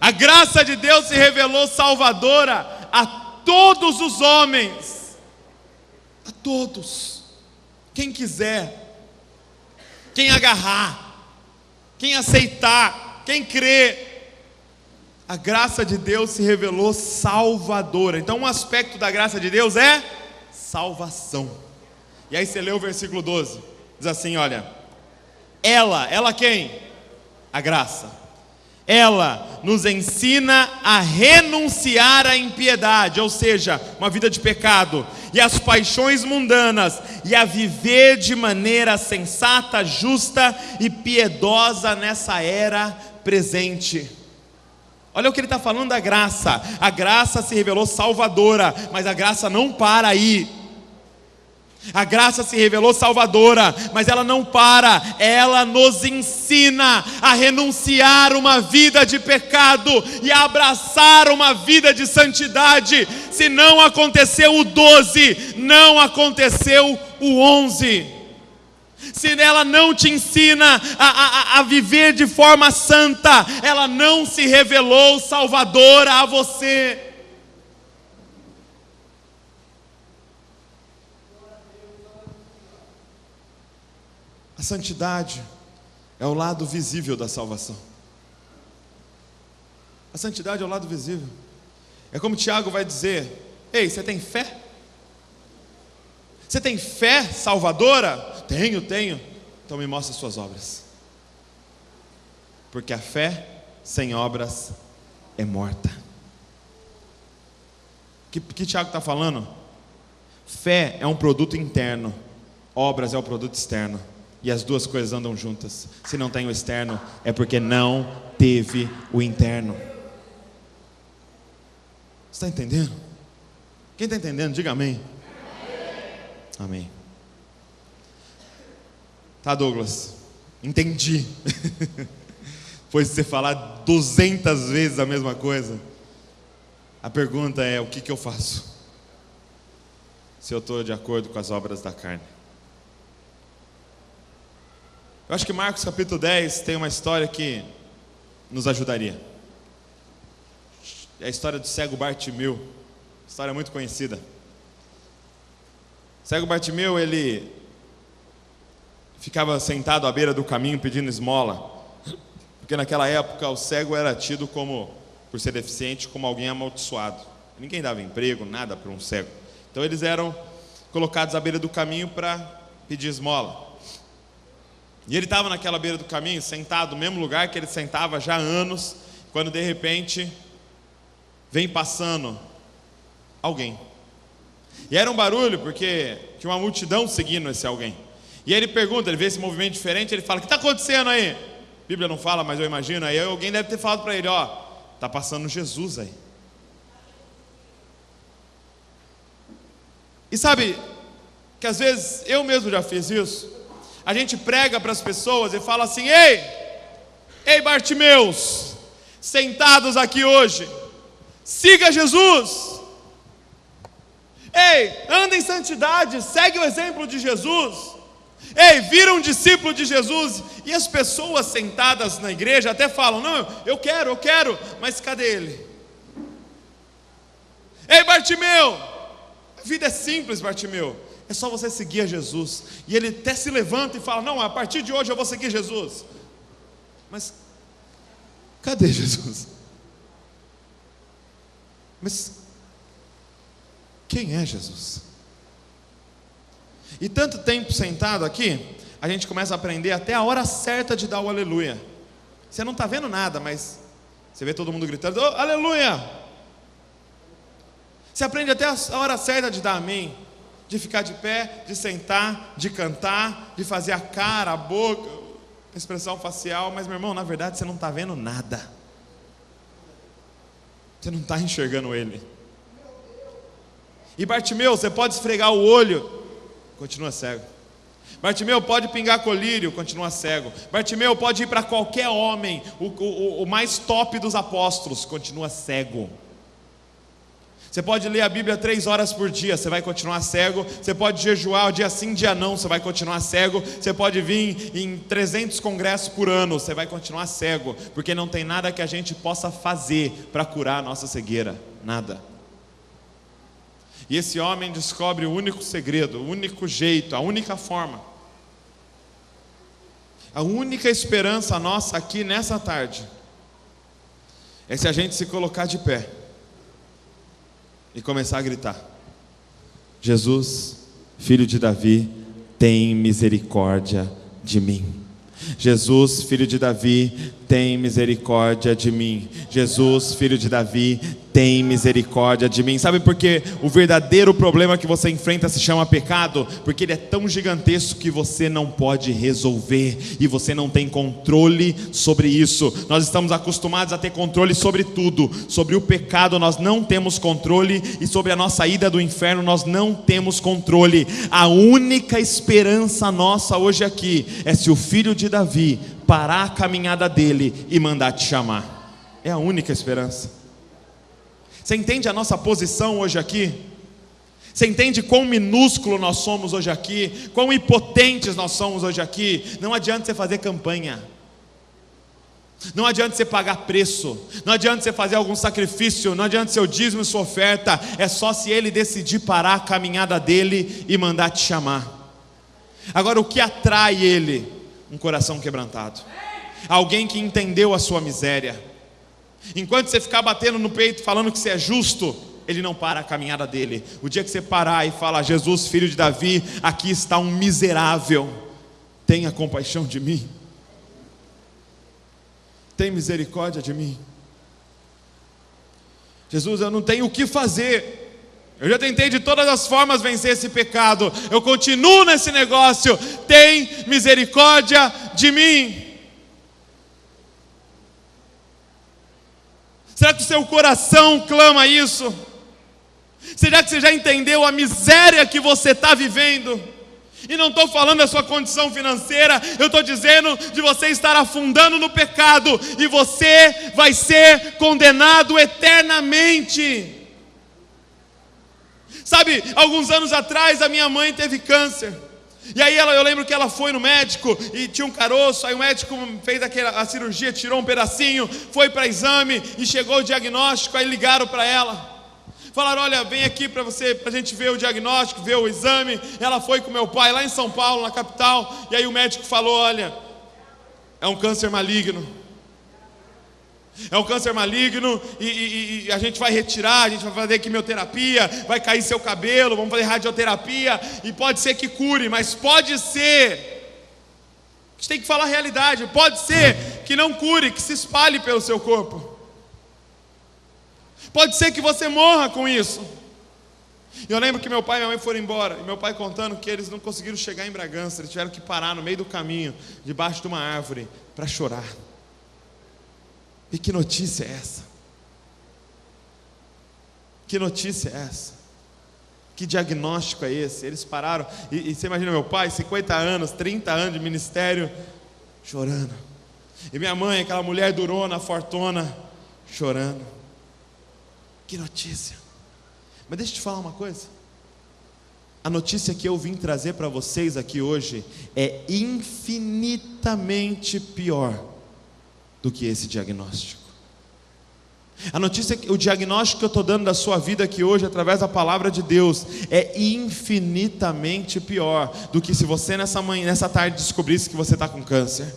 A graça de Deus se revelou salvadora a todos os homens, a todos, quem quiser, quem agarrar, quem aceitar, quem crê. A graça de Deus se revelou salvadora. Então um aspecto da graça de Deus é salvação. E aí você lê o versículo 12, diz assim, olha, ela quem? A graça. Ela nos ensina a renunciar à impiedade, ou seja, uma vida de pecado, e às paixões mundanas, e a viver de maneira sensata, justa e piedosa nessa era presente. Olha o que ele está falando da graça. A graça se revelou salvadora, mas a graça não para aí. A graça se revelou salvadora, mas ela não para, ela nos ensina a renunciar uma vida de pecado e a abraçar uma vida de santidade. Se não aconteceu o 12, não aconteceu o 11. Se ela não te ensina a viver de forma santa, ela não se revelou salvadora a você. A santidade é o lado visível da salvação. A santidade é o lado visível. É como Tiago vai dizer: ei, você tem fé? Você tem fé salvadora? Tenho. Então me mostra as suas obras. Porque a fé sem obras é morta. O que Tiago está falando? Fé é um produto interno, obras é o produto externo. E as duas coisas andam juntas. Se não tem o externo, é porque não teve o interno. Você está entendendo? Quem está entendendo, diga amém. Amém. Tá, Douglas, entendi. Depois de você falar 200 vezes a mesma coisa, a pergunta é: o que eu faço? Se eu estou de acordo com as obras da carne. Eu acho que Marcos capítulo 10 tem uma história que nos ajudaria. É a história do cego Bartimeu, história muito conhecida. O cego Bartimeu, ele ficava sentado à beira do caminho pedindo esmola, porque naquela época o cego era tido como, por ser deficiente, como alguém amaldiçoado. Ninguém dava emprego, nada para um cego. Então eles eram colocados à beira do caminho para pedir esmola. E ele estava naquela beira do caminho, sentado no mesmo lugar que ele sentava já há anos, quando de repente vem passando alguém. E era um barulho, porque tinha uma multidão seguindo esse alguém. E aí ele pergunta, ele vê esse movimento diferente, ele fala: o que está acontecendo aí? A Bíblia não fala, mas eu imagino. Aí alguém deve ter falado para ele: ó, está passando Jesus aí. E sabe que às vezes eu mesmo já fiz isso. A gente prega para as pessoas e fala assim: ei Bartimeus, sentados aqui hoje, siga Jesus. Ei, anda em santidade, segue o exemplo de Jesus. Ei, vira um discípulo de Jesus. E as pessoas sentadas na igreja até falam: não, eu quero, mas cadê ele? Ei Bartimeu, a vida é simples, Bartimeu. É só você seguir a Jesus. E ele até se levanta e fala: não, a partir de hoje eu vou seguir Jesus. Mas cadê Jesus? Mas quem é Jesus? E tanto tempo sentado aqui, a gente começa a aprender até a hora certa de dar o aleluia. Você não está vendo nada, mas Você vê todo mundo gritando, oh, aleluia! Você aprende até a hora certa de dar amém, de ficar de pé, de sentar, de cantar, de fazer a cara, a boca, a expressão facial. Mas, meu irmão, na verdade você não está vendo nada. Você não está enxergando ele. E Bartimeu, você pode esfregar o olho, continua cego. Bartimeu pode pingar colírio, continua cego. Bartimeu pode ir para qualquer homem, o mais top dos apóstolos, continua cego. Você pode ler a Bíblia 3 horas por dia, você vai continuar cego. Você pode jejuar dia sim, dia não, você vai continuar cego. Você pode vir em 300 congressos por ano, você vai continuar cego. Porque não tem nada que a gente possa fazer para curar a nossa cegueira, nada. E esse homem descobre o único segredo, o único jeito, a única forma. A única esperança nossa aqui nessa tarde é se a gente se colocar de pé e começar a gritar: Jesus, filho de Davi, tem misericórdia de mim. Jesus, filho de Davi, tem misericórdia de mim. Jesus, filho de Davi, tem misericórdia de mim. Sabe por que o verdadeiro problema que você enfrenta se chama pecado? Porque ele é tão gigantesco que você não pode resolver e você não tem controle sobre isso. Nós estamos acostumados a ter controle sobre tudo. Sobre o pecado nós não temos controle, e sobre a nossa ida do inferno nós não temos controle. A única esperança nossa hoje aqui é se o filho de Davi parar a caminhada dele e mandar te chamar. É a única esperança. Você entende a nossa posição hoje aqui? Você entende quão minúsculo nós somos hoje aqui? Quão impotentes nós somos hoje aqui? Não adianta você fazer campanha, não adianta você pagar preço, não adianta você fazer algum sacrifício, não adianta seu dízimo e sua oferta. É só se ele decidir parar a caminhada dele e mandar te chamar. Agora, o que atrai ele? Um coração quebrantado, alguém que entendeu a sua miséria. Enquanto você ficar batendo no peito falando que você é justo, ele não para a caminhada dele. O dia que você parar e falar: Jesus, filho de Davi, aqui está um miserável, tenha compaixão de mim, tem misericórdia de mim. Jesus, eu não tenho o que fazer, eu já tentei de todas as formas vencer esse pecado, eu continuo nesse negócio, tem misericórdia de mim. Será que o seu coração clama isso? Será que você já entendeu a miséria que você está vivendo? E não estou falando da sua condição financeira, eu estou dizendo de você estar afundando no pecado, e você vai ser condenado eternamente. Sabe, alguns anos atrás a minha mãe teve câncer. E aí eu lembro que ela foi no médico e tinha um caroço. Aí o médico fez a cirurgia, tirou um pedacinho, foi para exame e chegou o diagnóstico. Aí ligaram para ela, falaram: olha, vem aqui para a gente ver o diagnóstico, ver o exame. Ela foi com meu pai lá em São Paulo, na capital. E aí o médico falou: olha, é um câncer maligno. É um câncer maligno e a gente vai retirar, a gente vai fazer quimioterapia, vai cair seu cabelo, vamos fazer radioterapia, e pode ser que cure, mas pode ser, a gente tem que falar a realidade, pode ser que não cure, que se espalhe pelo seu corpo. Pode ser que você morra com isso. E eu lembro que meu pai e minha mãe foram embora, e meu pai contando que eles não conseguiram chegar em Bragança, eles tiveram que parar no meio do caminho, debaixo de uma árvore, para chorar. E que notícia é essa? Que notícia é essa? Que diagnóstico é esse? Eles pararam, e você imagina meu pai, 50 anos, 30 anos de ministério, chorando. E minha mãe, aquela mulher durona, fortona, chorando. Que notícia. Mas deixa eu te falar uma coisa. A notícia que eu vim trazer para vocês aqui hoje é infinitamente pior do que esse diagnóstico. A notícia, o diagnóstico que eu estou dando da sua vida aqui hoje, através da palavra de Deus, é infinitamente pior do que se você nessa tarde descobrisse que você está com câncer.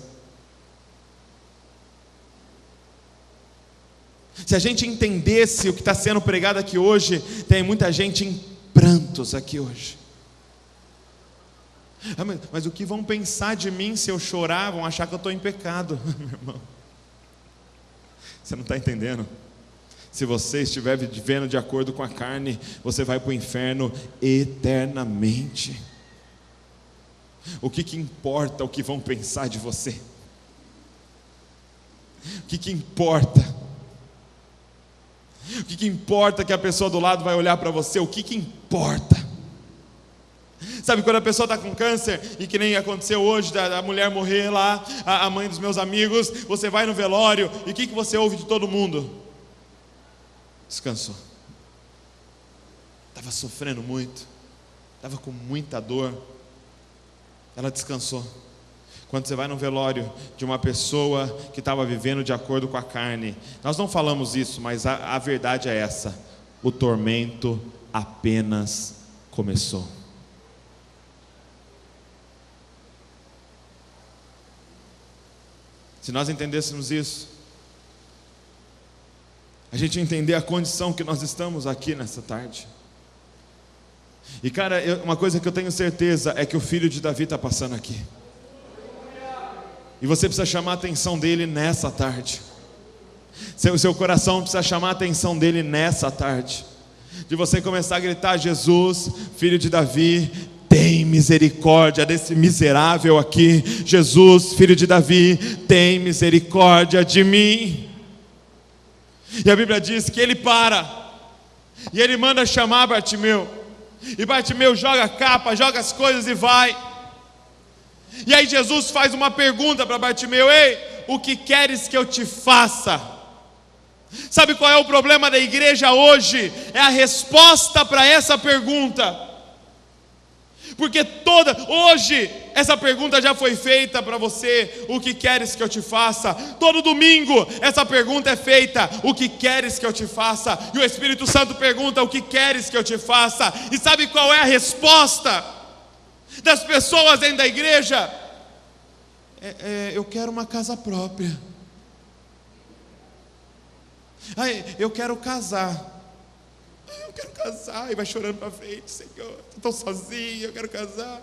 Se a gente entendesse o que está sendo pregado aqui hoje, tem muita gente em prantos aqui hoje. Mas o que vão pensar de mim se eu chorar? Vão achar que eu estou em pecado, meu irmão. Você não está entendendo? Se você estiver vivendo de acordo com a carne, você vai para o inferno eternamente. O que importa o que vão pensar de você? O que importa? O que importa que a pessoa do lado vai olhar para você? O que importa? Sabe quando a pessoa está com câncer, e que nem aconteceu hoje, da mulher morrer lá, a mãe dos meus amigos, você vai no velório, e o que você ouve de todo mundo? Descansou. Estava sofrendo muito, estava com muita dor, ela descansou. Quando você vai no velório de uma pessoa que estava vivendo de acordo com a carne, nós não falamos isso, mas a verdade é essa: o tormento apenas começou. Se nós entendêssemos isso, a gente ia entender a condição que nós estamos aqui nessa tarde. E cara, uma coisa que eu tenho certeza é que o filho de Davi está passando aqui. E você precisa chamar a atenção dele nessa tarde. Seu coração precisa chamar a atenção dele nessa tarde. De você começar a gritar: Jesus, filho de Davi, tem misericórdia desse miserável aqui. Jesus, filho de Davi, tem misericórdia de mim. E a Bíblia diz que ele para, e ele manda chamar Bartimeu. E Bartimeu joga a capa, joga as coisas e vai. E aí Jesus faz uma pergunta para Bartimeu: ei, o que queres que eu te faça? Sabe qual é o problema da igreja hoje? É a resposta para essa pergunta. Porque hoje essa pergunta já foi feita para você: o que queres que eu te faça? Todo domingo essa pergunta é feita: o que queres que eu te faça? E o Espírito Santo pergunta: o que queres que eu te faça? E sabe qual é a resposta das pessoas dentro da igreja? Eu quero uma casa própria. Eu quero casar. Eu quero casar. E vai chorando para frente: Senhor, estou sozinho, eu quero casar.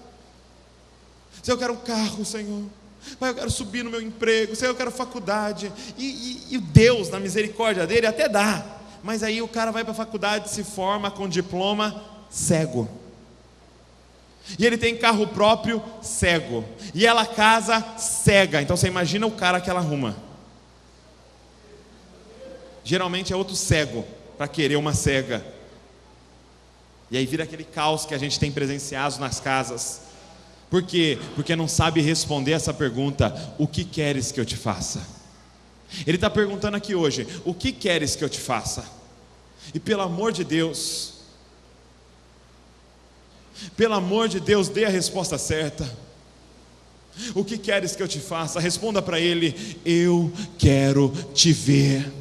Senhor, eu quero um carro, Senhor. Pai, eu quero subir no meu emprego. Senhor, eu quero faculdade. E Deus, na misericórdia dele, até dá. Mas aí o cara vai para a faculdade, se forma com diploma cego. E ele tem carro próprio cego. E ela casa cega. Então você imagina o cara que ela arruma. Geralmente é outro cego para querer uma cega. E aí vira aquele caos que a gente tem presenciado nas casas. Por quê? Porque não sabe responder essa pergunta: o que queres que eu te faça? Ele está perguntando aqui hoje: o que queres que eu te faça? E pelo amor de Deus, dê a resposta certa. O que queres que eu te faça? Responda para ele: eu quero te ver.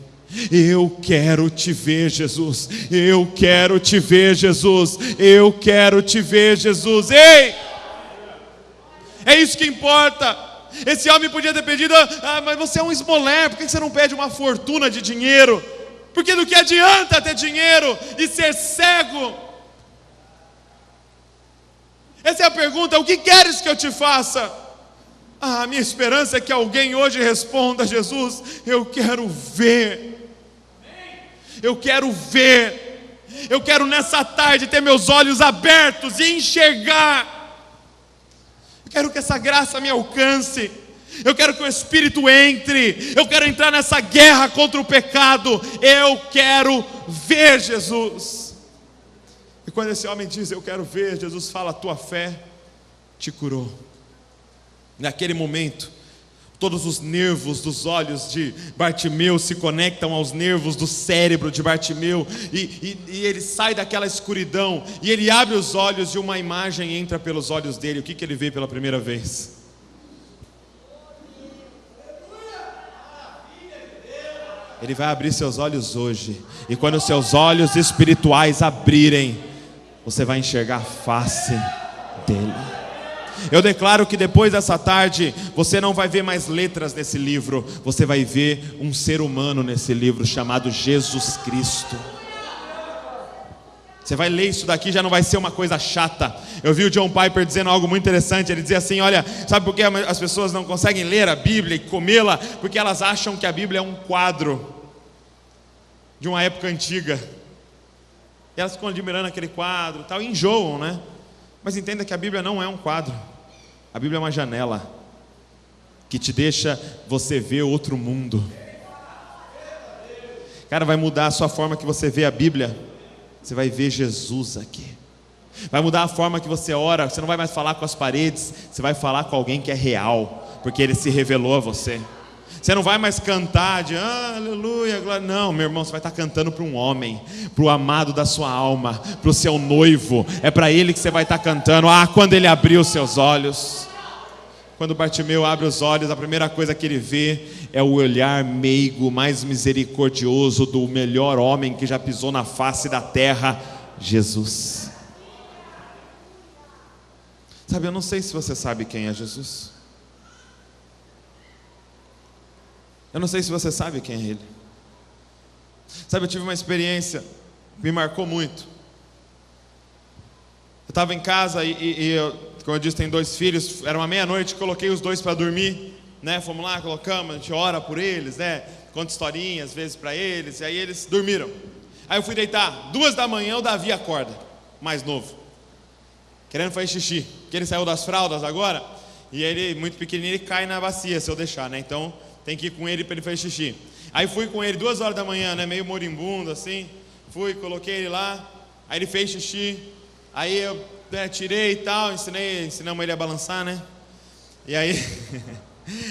Eu quero te ver, Jesus. Eu quero te ver, Jesus. Eu quero te ver, Jesus. Ei! É isso que importa. Esse homem podia ter pedido: mas você é um esmoler, por que você não pede uma fortuna de dinheiro? Porque do que adianta ter dinheiro e ser cego? Essa é a pergunta: o que queres que eu te faça? A minha esperança é que alguém hoje responda: Jesus, eu quero ver. Eu quero ver. Eu quero nessa tarde ter meus olhos abertos e enxergar. Eu quero que essa graça me alcance. Eu quero que o Espírito entre. Eu quero entrar nessa guerra contra o pecado. Eu quero ver, Jesus. E quando esse homem diz: eu quero ver, Jesus fala: a tua fé te curou. Naquele momento, todos os nervos dos olhos de Bartimeu se conectam aos nervos do cérebro de Bartimeu, e ele sai daquela escuridão, e ele abre os olhos, e uma imagem entra pelos olhos dele. O que ele vê pela primeira vez? Ele vai abrir seus olhos hoje, e quando os seus olhos espirituais abrirem, você vai enxergar a face dele. Eu declaro que depois dessa tarde, você não vai ver mais letras nesse livro, você vai ver um ser humano nesse livro chamado Jesus Cristo. Você vai ler isso daqui, já não vai ser uma coisa chata. Eu vi o John Piper dizendo algo muito interessante. Ele dizia assim: olha, sabe por que as pessoas não conseguem ler a Bíblia e comê-la? Porque elas acham que a Bíblia é um quadro. de uma época antiga. E elas ficam admirando aquele quadro, tal, e enjoam, né? Mas entenda que a Bíblia não é um quadro. A Bíblia é uma janela que te deixa você ver outro mundo. Cara, vai mudar a sua forma que você vê a Bíblia. Você vai ver Jesus aqui. Vai mudar a forma que você ora. Você não vai mais falar com as paredes. Você vai falar com alguém que é real, porque Ele se revelou a você. Você não vai mais cantar de aleluia, glória. Não, meu irmão, você vai estar cantando para um homem, para o amado da sua alma, para o seu noivo. É para Ele que você vai estar cantando. Quando Ele abriu os seus olhos. Quando Bartimeu abre os olhos, a primeira coisa que ele vê é o olhar meigo, mais misericordioso do melhor homem que já pisou na face da terra, Jesus. Sabe, eu não sei se você sabe quem é Jesus. Eu não sei se você sabe quem é Ele. Sabe, eu tive uma experiência que me marcou muito. Eu estava em casa e eu, como eu disse, tenho 2 filhos. Era uma meia-noite, coloquei os 2 para dormir, né? Fomos lá, colocamos, a gente ora por eles, né? Conta historinhas às vezes para eles. E aí eles dormiram. Aí eu fui deitar, 2 da manhã o Davi acorda, mais novo, querendo fazer xixi, porque ele saiu das fraldas agora. E ele, muito pequenininho, ele cai na bacia se eu deixar, né? Então tem que ir com ele para ele fazer xixi. Aí fui com ele 2 horas da manhã, né? Meio moribundo assim. Fui, coloquei ele lá. Aí ele fez xixi. Aí eu tirei e tal, ensinamos ele a balançar, né? E aí,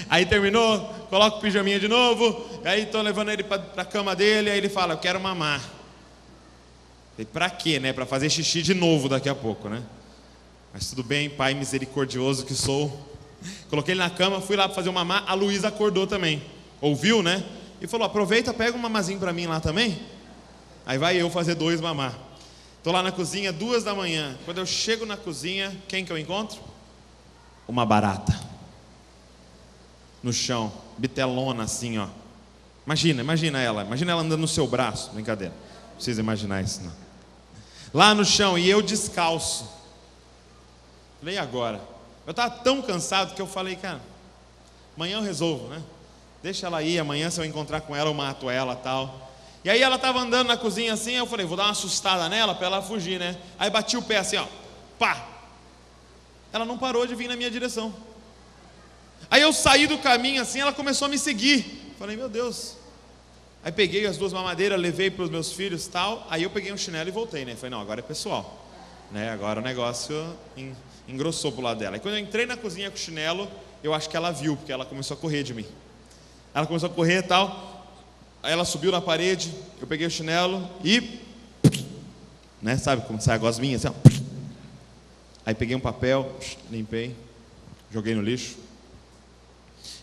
aí terminou, coloco o pijaminha de novo. E aí estou levando ele para a cama dele. Aí ele fala, eu quero mamar. Falei, pra quê, né? Para fazer xixi de novo daqui a pouco, né? Mas tudo bem, pai misericordioso que sou. Coloquei ele na cama, fui lá para fazer o mamar. A Luísa acordou também, ouviu, né? E falou, aproveita, pega um mamazinho para mim lá também. Aí vai eu fazer 2 mamar. Estou lá na cozinha, 2 da manhã. Quando eu chego na cozinha, quem que eu encontro? Uma barata no chão, bitelona assim, ó. Imagina ela andando no seu braço. Brincadeira, não precisa imaginar isso não. Lá no chão, e eu descalço. Falei, e agora? Eu estava tão cansado que eu falei, cara, amanhã eu resolvo, né? Deixa ela ir, amanhã se eu encontrar com ela eu mato ela, tal. E aí ela estava andando na cozinha assim, eu falei, vou dar uma assustada nela para ela fugir, né? Aí bati o pé assim, ó, pá! Ela não parou de vir na minha direção. Aí eu saí do caminho assim, ela começou a me seguir. Falei, meu Deus. Aí peguei as 2 mamadeiras, levei para os meus filhos e tal. Aí eu peguei um chinelo e voltei, né? Falei, não, agora é pessoal, né? Agora o negócio engrossou pro lado dela. E quando eu entrei na cozinha com o chinelo, eu acho que ela viu, porque ela começou a correr de mim. Ela começou a correr e tal. Aí ela subiu na parede, eu peguei o chinelo e, né, sabe como sai a gosminha assim, ó. Aí peguei um papel, limpei, joguei no lixo.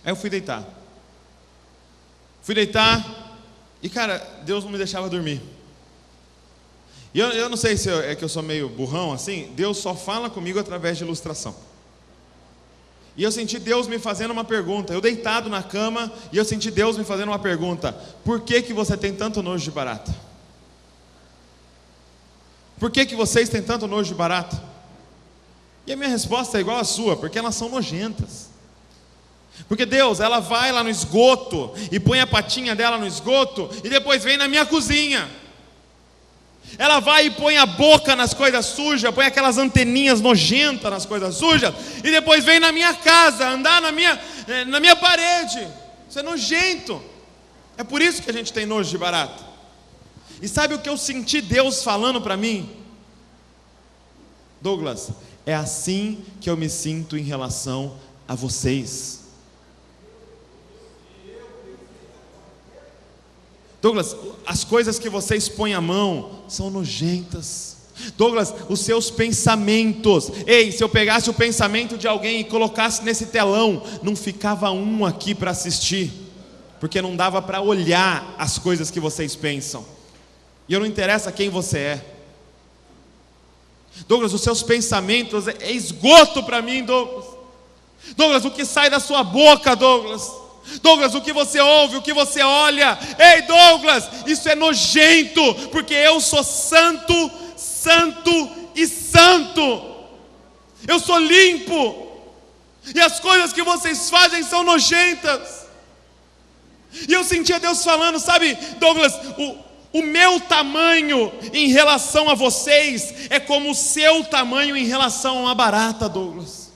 Aí eu fui deitar e, cara, Deus não me deixava dormir. E eu não sei se é que eu sou meio burrão assim. Deus só fala comigo através de ilustração. E eu senti Deus me fazendo uma pergunta. Eu deitado na cama, e eu senti Deus me fazendo uma pergunta. Por que você tem tanto nojo de barata? Por que vocês têm tanto nojo de barata? E a minha resposta é igual à sua, porque elas são nojentas. Porque Deus, ela vai lá no esgoto e põe a patinha dela no esgoto e depois vem na minha cozinha. Ela vai e põe a boca nas coisas sujas, põe aquelas anteninhas nojentas nas coisas sujas, e depois vem na minha casa, andar na minha parede. Isso é nojento. É por isso que a gente tem nojo de barata. E sabe o que eu senti Deus falando para mim? Douglas, é assim que eu me sinto em relação a vocês. Douglas, as coisas que vocês põem a mão são nojentas. Douglas, os seus pensamentos. Ei, se eu pegasse o pensamento de alguém e colocasse nesse telão, não ficava um aqui para assistir, porque não dava para olhar as coisas que vocês pensam. E eu não interessa quem você é. Douglas, os seus pensamentos é esgoto para mim, Douglas. Douglas, o que sai da sua boca, Douglas. Douglas, o que você ouve, o que você olha. Ei, Douglas, isso é nojento, porque eu sou santo, santo e santo. Eu sou limpo. E as coisas que vocês fazem são nojentas. E eu sentia Deus falando, sabe, Douglas, O meu tamanho em relação a vocês é como o seu tamanho em relação a uma barata, Douglas.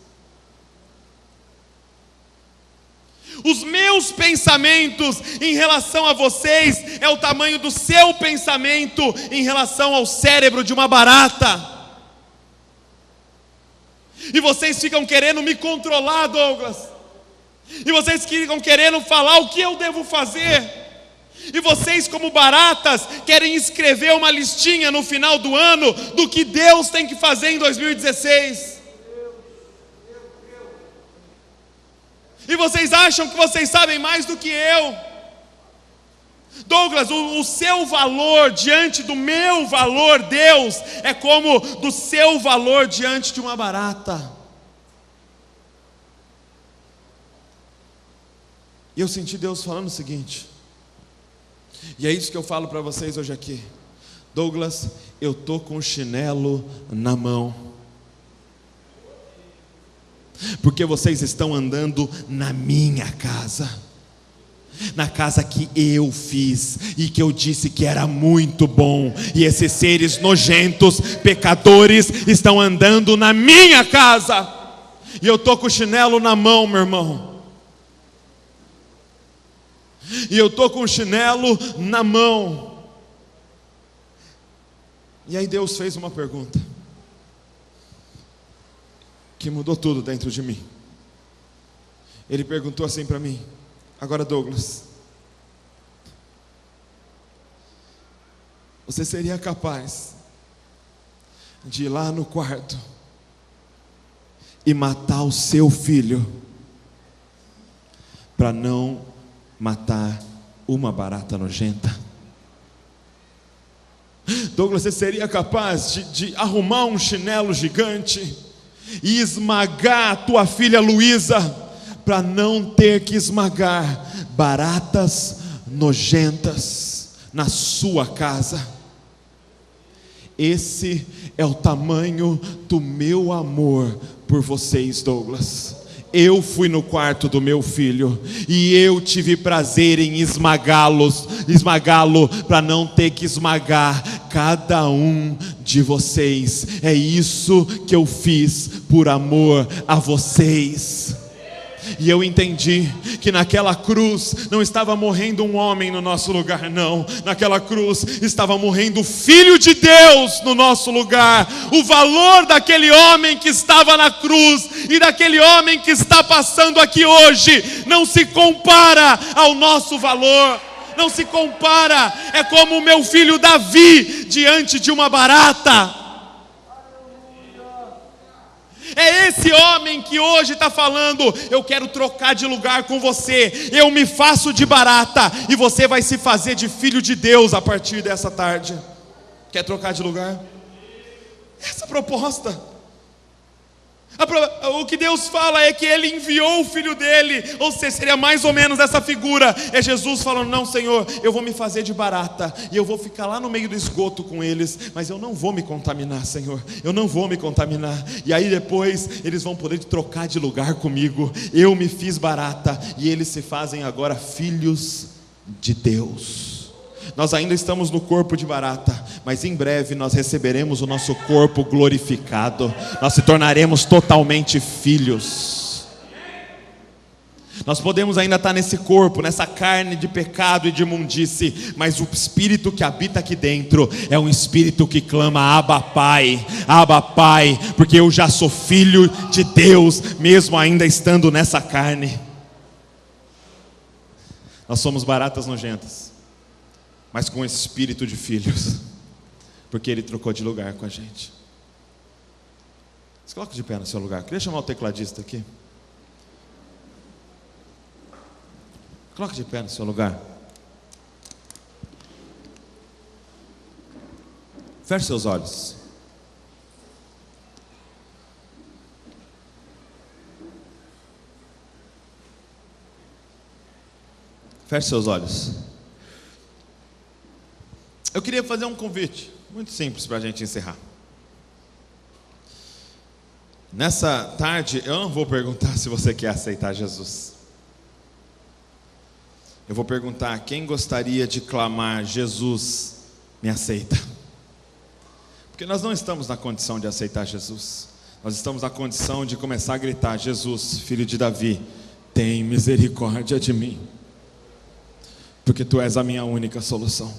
Os meus pensamentos em relação a vocês é o tamanho do seu pensamento em relação ao cérebro de uma barata. E vocês ficam querendo me controlar, Douglas. E vocês ficam querendo falar o que eu devo fazer. E vocês, como baratas, querem escrever uma listinha no final do ano do que Deus tem que fazer em 2016. E vocês acham que vocês sabem mais do que eu. Douglas, o seu valor diante do meu valor, Deus, é como do seu valor diante de uma barata. E eu senti Deus falando o seguinte, e é isso que eu falo para vocês hoje aqui. Douglas, eu estou com o chinelo na mão. Porque vocês estão andando na minha casa, na casa que eu fiz e que eu disse que era muito bom. E esses seres nojentos, pecadores, estão andando na minha casa. E eu estou com o chinelo na mão, meu irmão. E eu estou com o chinelo na mão. E aí Deus fez uma pergunta que mudou tudo dentro de mim. Ele perguntou assim para mim: agora, Douglas, você seria capaz de ir lá no quarto e matar o seu filho para não matar uma barata nojenta? Douglas, você seria capaz de arrumar um chinelo gigante e esmagar a tua filha Luísa, para não ter que esmagar baratas nojentas na sua casa? Esse é o tamanho do meu amor por vocês, Douglas. Eu fui no quarto do meu filho e eu tive prazer em esmagá-lo para não ter que esmagar cada um de vocês. É isso que eu fiz por amor a vocês. E eu entendi que naquela cruz não estava morrendo um homem no nosso lugar, não. Naquela cruz estava morrendo o Filho de Deus no nosso lugar. O valor daquele homem que estava na cruz e daquele homem que está passando aqui hoje não se compara ao nosso valor. Não se compara. É como o meu filho Davi diante de uma barata. É esse homem que hoje está falando: eu quero trocar de lugar com você, eu me faço de barata e você vai se fazer de filho de Deus a partir dessa tarde. Quer trocar de lugar? Essa é a proposta. O que Deus fala é que Ele enviou o Filho dele, ou seja, seria mais ou menos essa figura. É Jesus falando: não, Senhor, eu vou me fazer de barata e eu vou ficar lá no meio do esgoto com eles, mas eu não vou me contaminar, Senhor, eu não vou me contaminar. E aí depois eles vão poder trocar de lugar comigo. Eu me fiz barata e eles se fazem agora filhos de Deus. Nós ainda estamos no corpo de barata, mas em breve nós receberemos o nosso corpo glorificado. Nós se tornaremos totalmente filhos. Nós podemos ainda estar nesse corpo, nessa carne de pecado e de imundície, mas o Espírito que habita aqui dentro é um Espírito que clama: Abba Pai, porque eu já sou filho de Deus, mesmo ainda estando nessa carne. Nós somos baratas nojentas, mas com espírito de filhos, porque Ele trocou de lugar com a gente. Se coloca de pé no seu lugar. Queria chamar o tecladista aqui. Coloca de pé no seu lugar. Feche seus olhos. Feche seus olhos. Eu queria fazer um convite muito simples para a gente encerrar. Nessa tarde, eu não vou perguntar se você quer aceitar Jesus. Eu vou perguntar: quem gostaria de clamar: Jesus, me aceita. Porque nós não estamos na condição de aceitar Jesus. Nós estamos na condição de começar a gritar: Jesus, filho de Davi, tem misericórdia de mim. Porque tu és a minha única solução.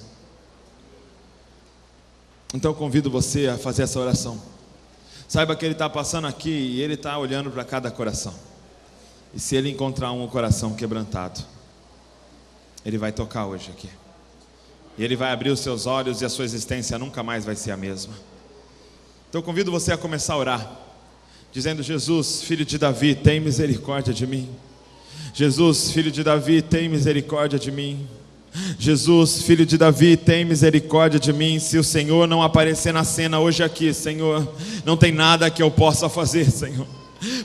Então eu convido você a fazer essa oração. Saiba que Ele está passando aqui e Ele está olhando para cada coração. E se Ele encontrar um coração quebrantado, Ele vai tocar hoje aqui. E Ele vai abrir os seus olhos e a sua existência nunca mais vai ser a mesma. Então eu convido você a começar a orar, dizendo: Jesus, filho de Davi, tem misericórdia de mim. Jesus, filho de Davi, tem misericórdia de mim. Jesus, filho de Davi, tem misericórdia de mim. Se o Senhor não aparecer na cena hoje aqui, Senhor, não tem nada que eu possa fazer, Senhor.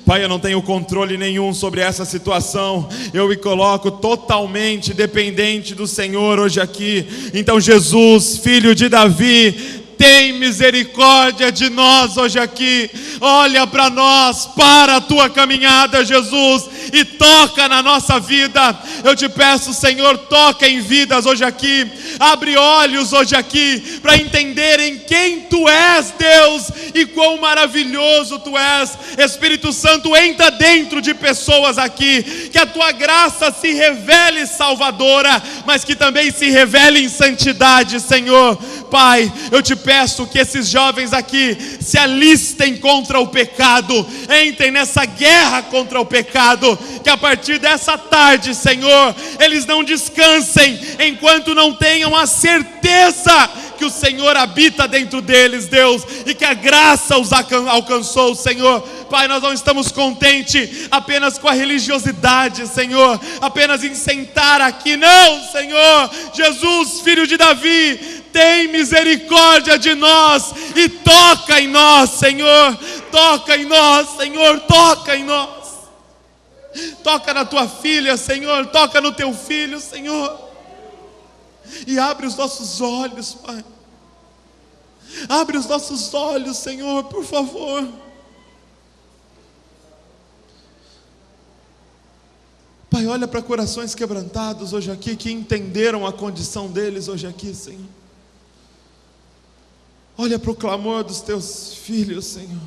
Pai, eu não tenho controle nenhum sobre essa situação. Eu me coloco totalmente dependente do Senhor hoje aqui. Então, Jesus, filho de Davi, tem misericórdia de nós hoje aqui. Olha para nós, para a tua caminhada, Jesus, e toca na nossa vida. Eu te peço, Senhor, toca em vidas hoje aqui. Abre olhos hoje aqui para entenderem quem tu és, Deus, e quão maravilhoso tu és. Espírito Santo, entra dentro de pessoas aqui, que a tua graça se revele salvadora, mas que também se revele em santidade, Senhor. Pai, eu te peço que esses jovens aqui se alistem contra o pecado, entrem nessa guerra contra o pecado, que a partir dessa tarde, Senhor, eles não descansem enquanto não tenham a certeza que o Senhor habita dentro deles, Deus, e que a graça os alcançou, Senhor. Pai, nós não estamos contentes apenas com a religiosidade, Senhor, apenas em sentar aqui, não, Senhor. Jesus, filho de Davi, tem misericórdia de nós e toca em nós, Senhor. Toca em nós, Senhor, toca em nós. Toca na tua filha, Senhor, toca no teu filho, Senhor. E abre os nossos olhos, Pai. Abre os nossos olhos, Senhor, por favor. Pai, olha para corações quebrantados hoje aqui, que entenderam a condição deles hoje aqui, Senhor. Olha para o clamor dos teus filhos, Senhor,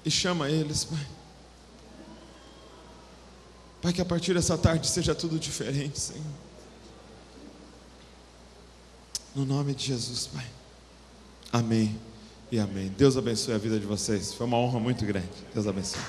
e chama eles, Pai. Pai, que a partir dessa tarde seja tudo diferente, Senhor. No nome de Jesus, Pai. Amém e amém. Deus abençoe a vida de vocês. Foi uma honra muito grande. Deus abençoe.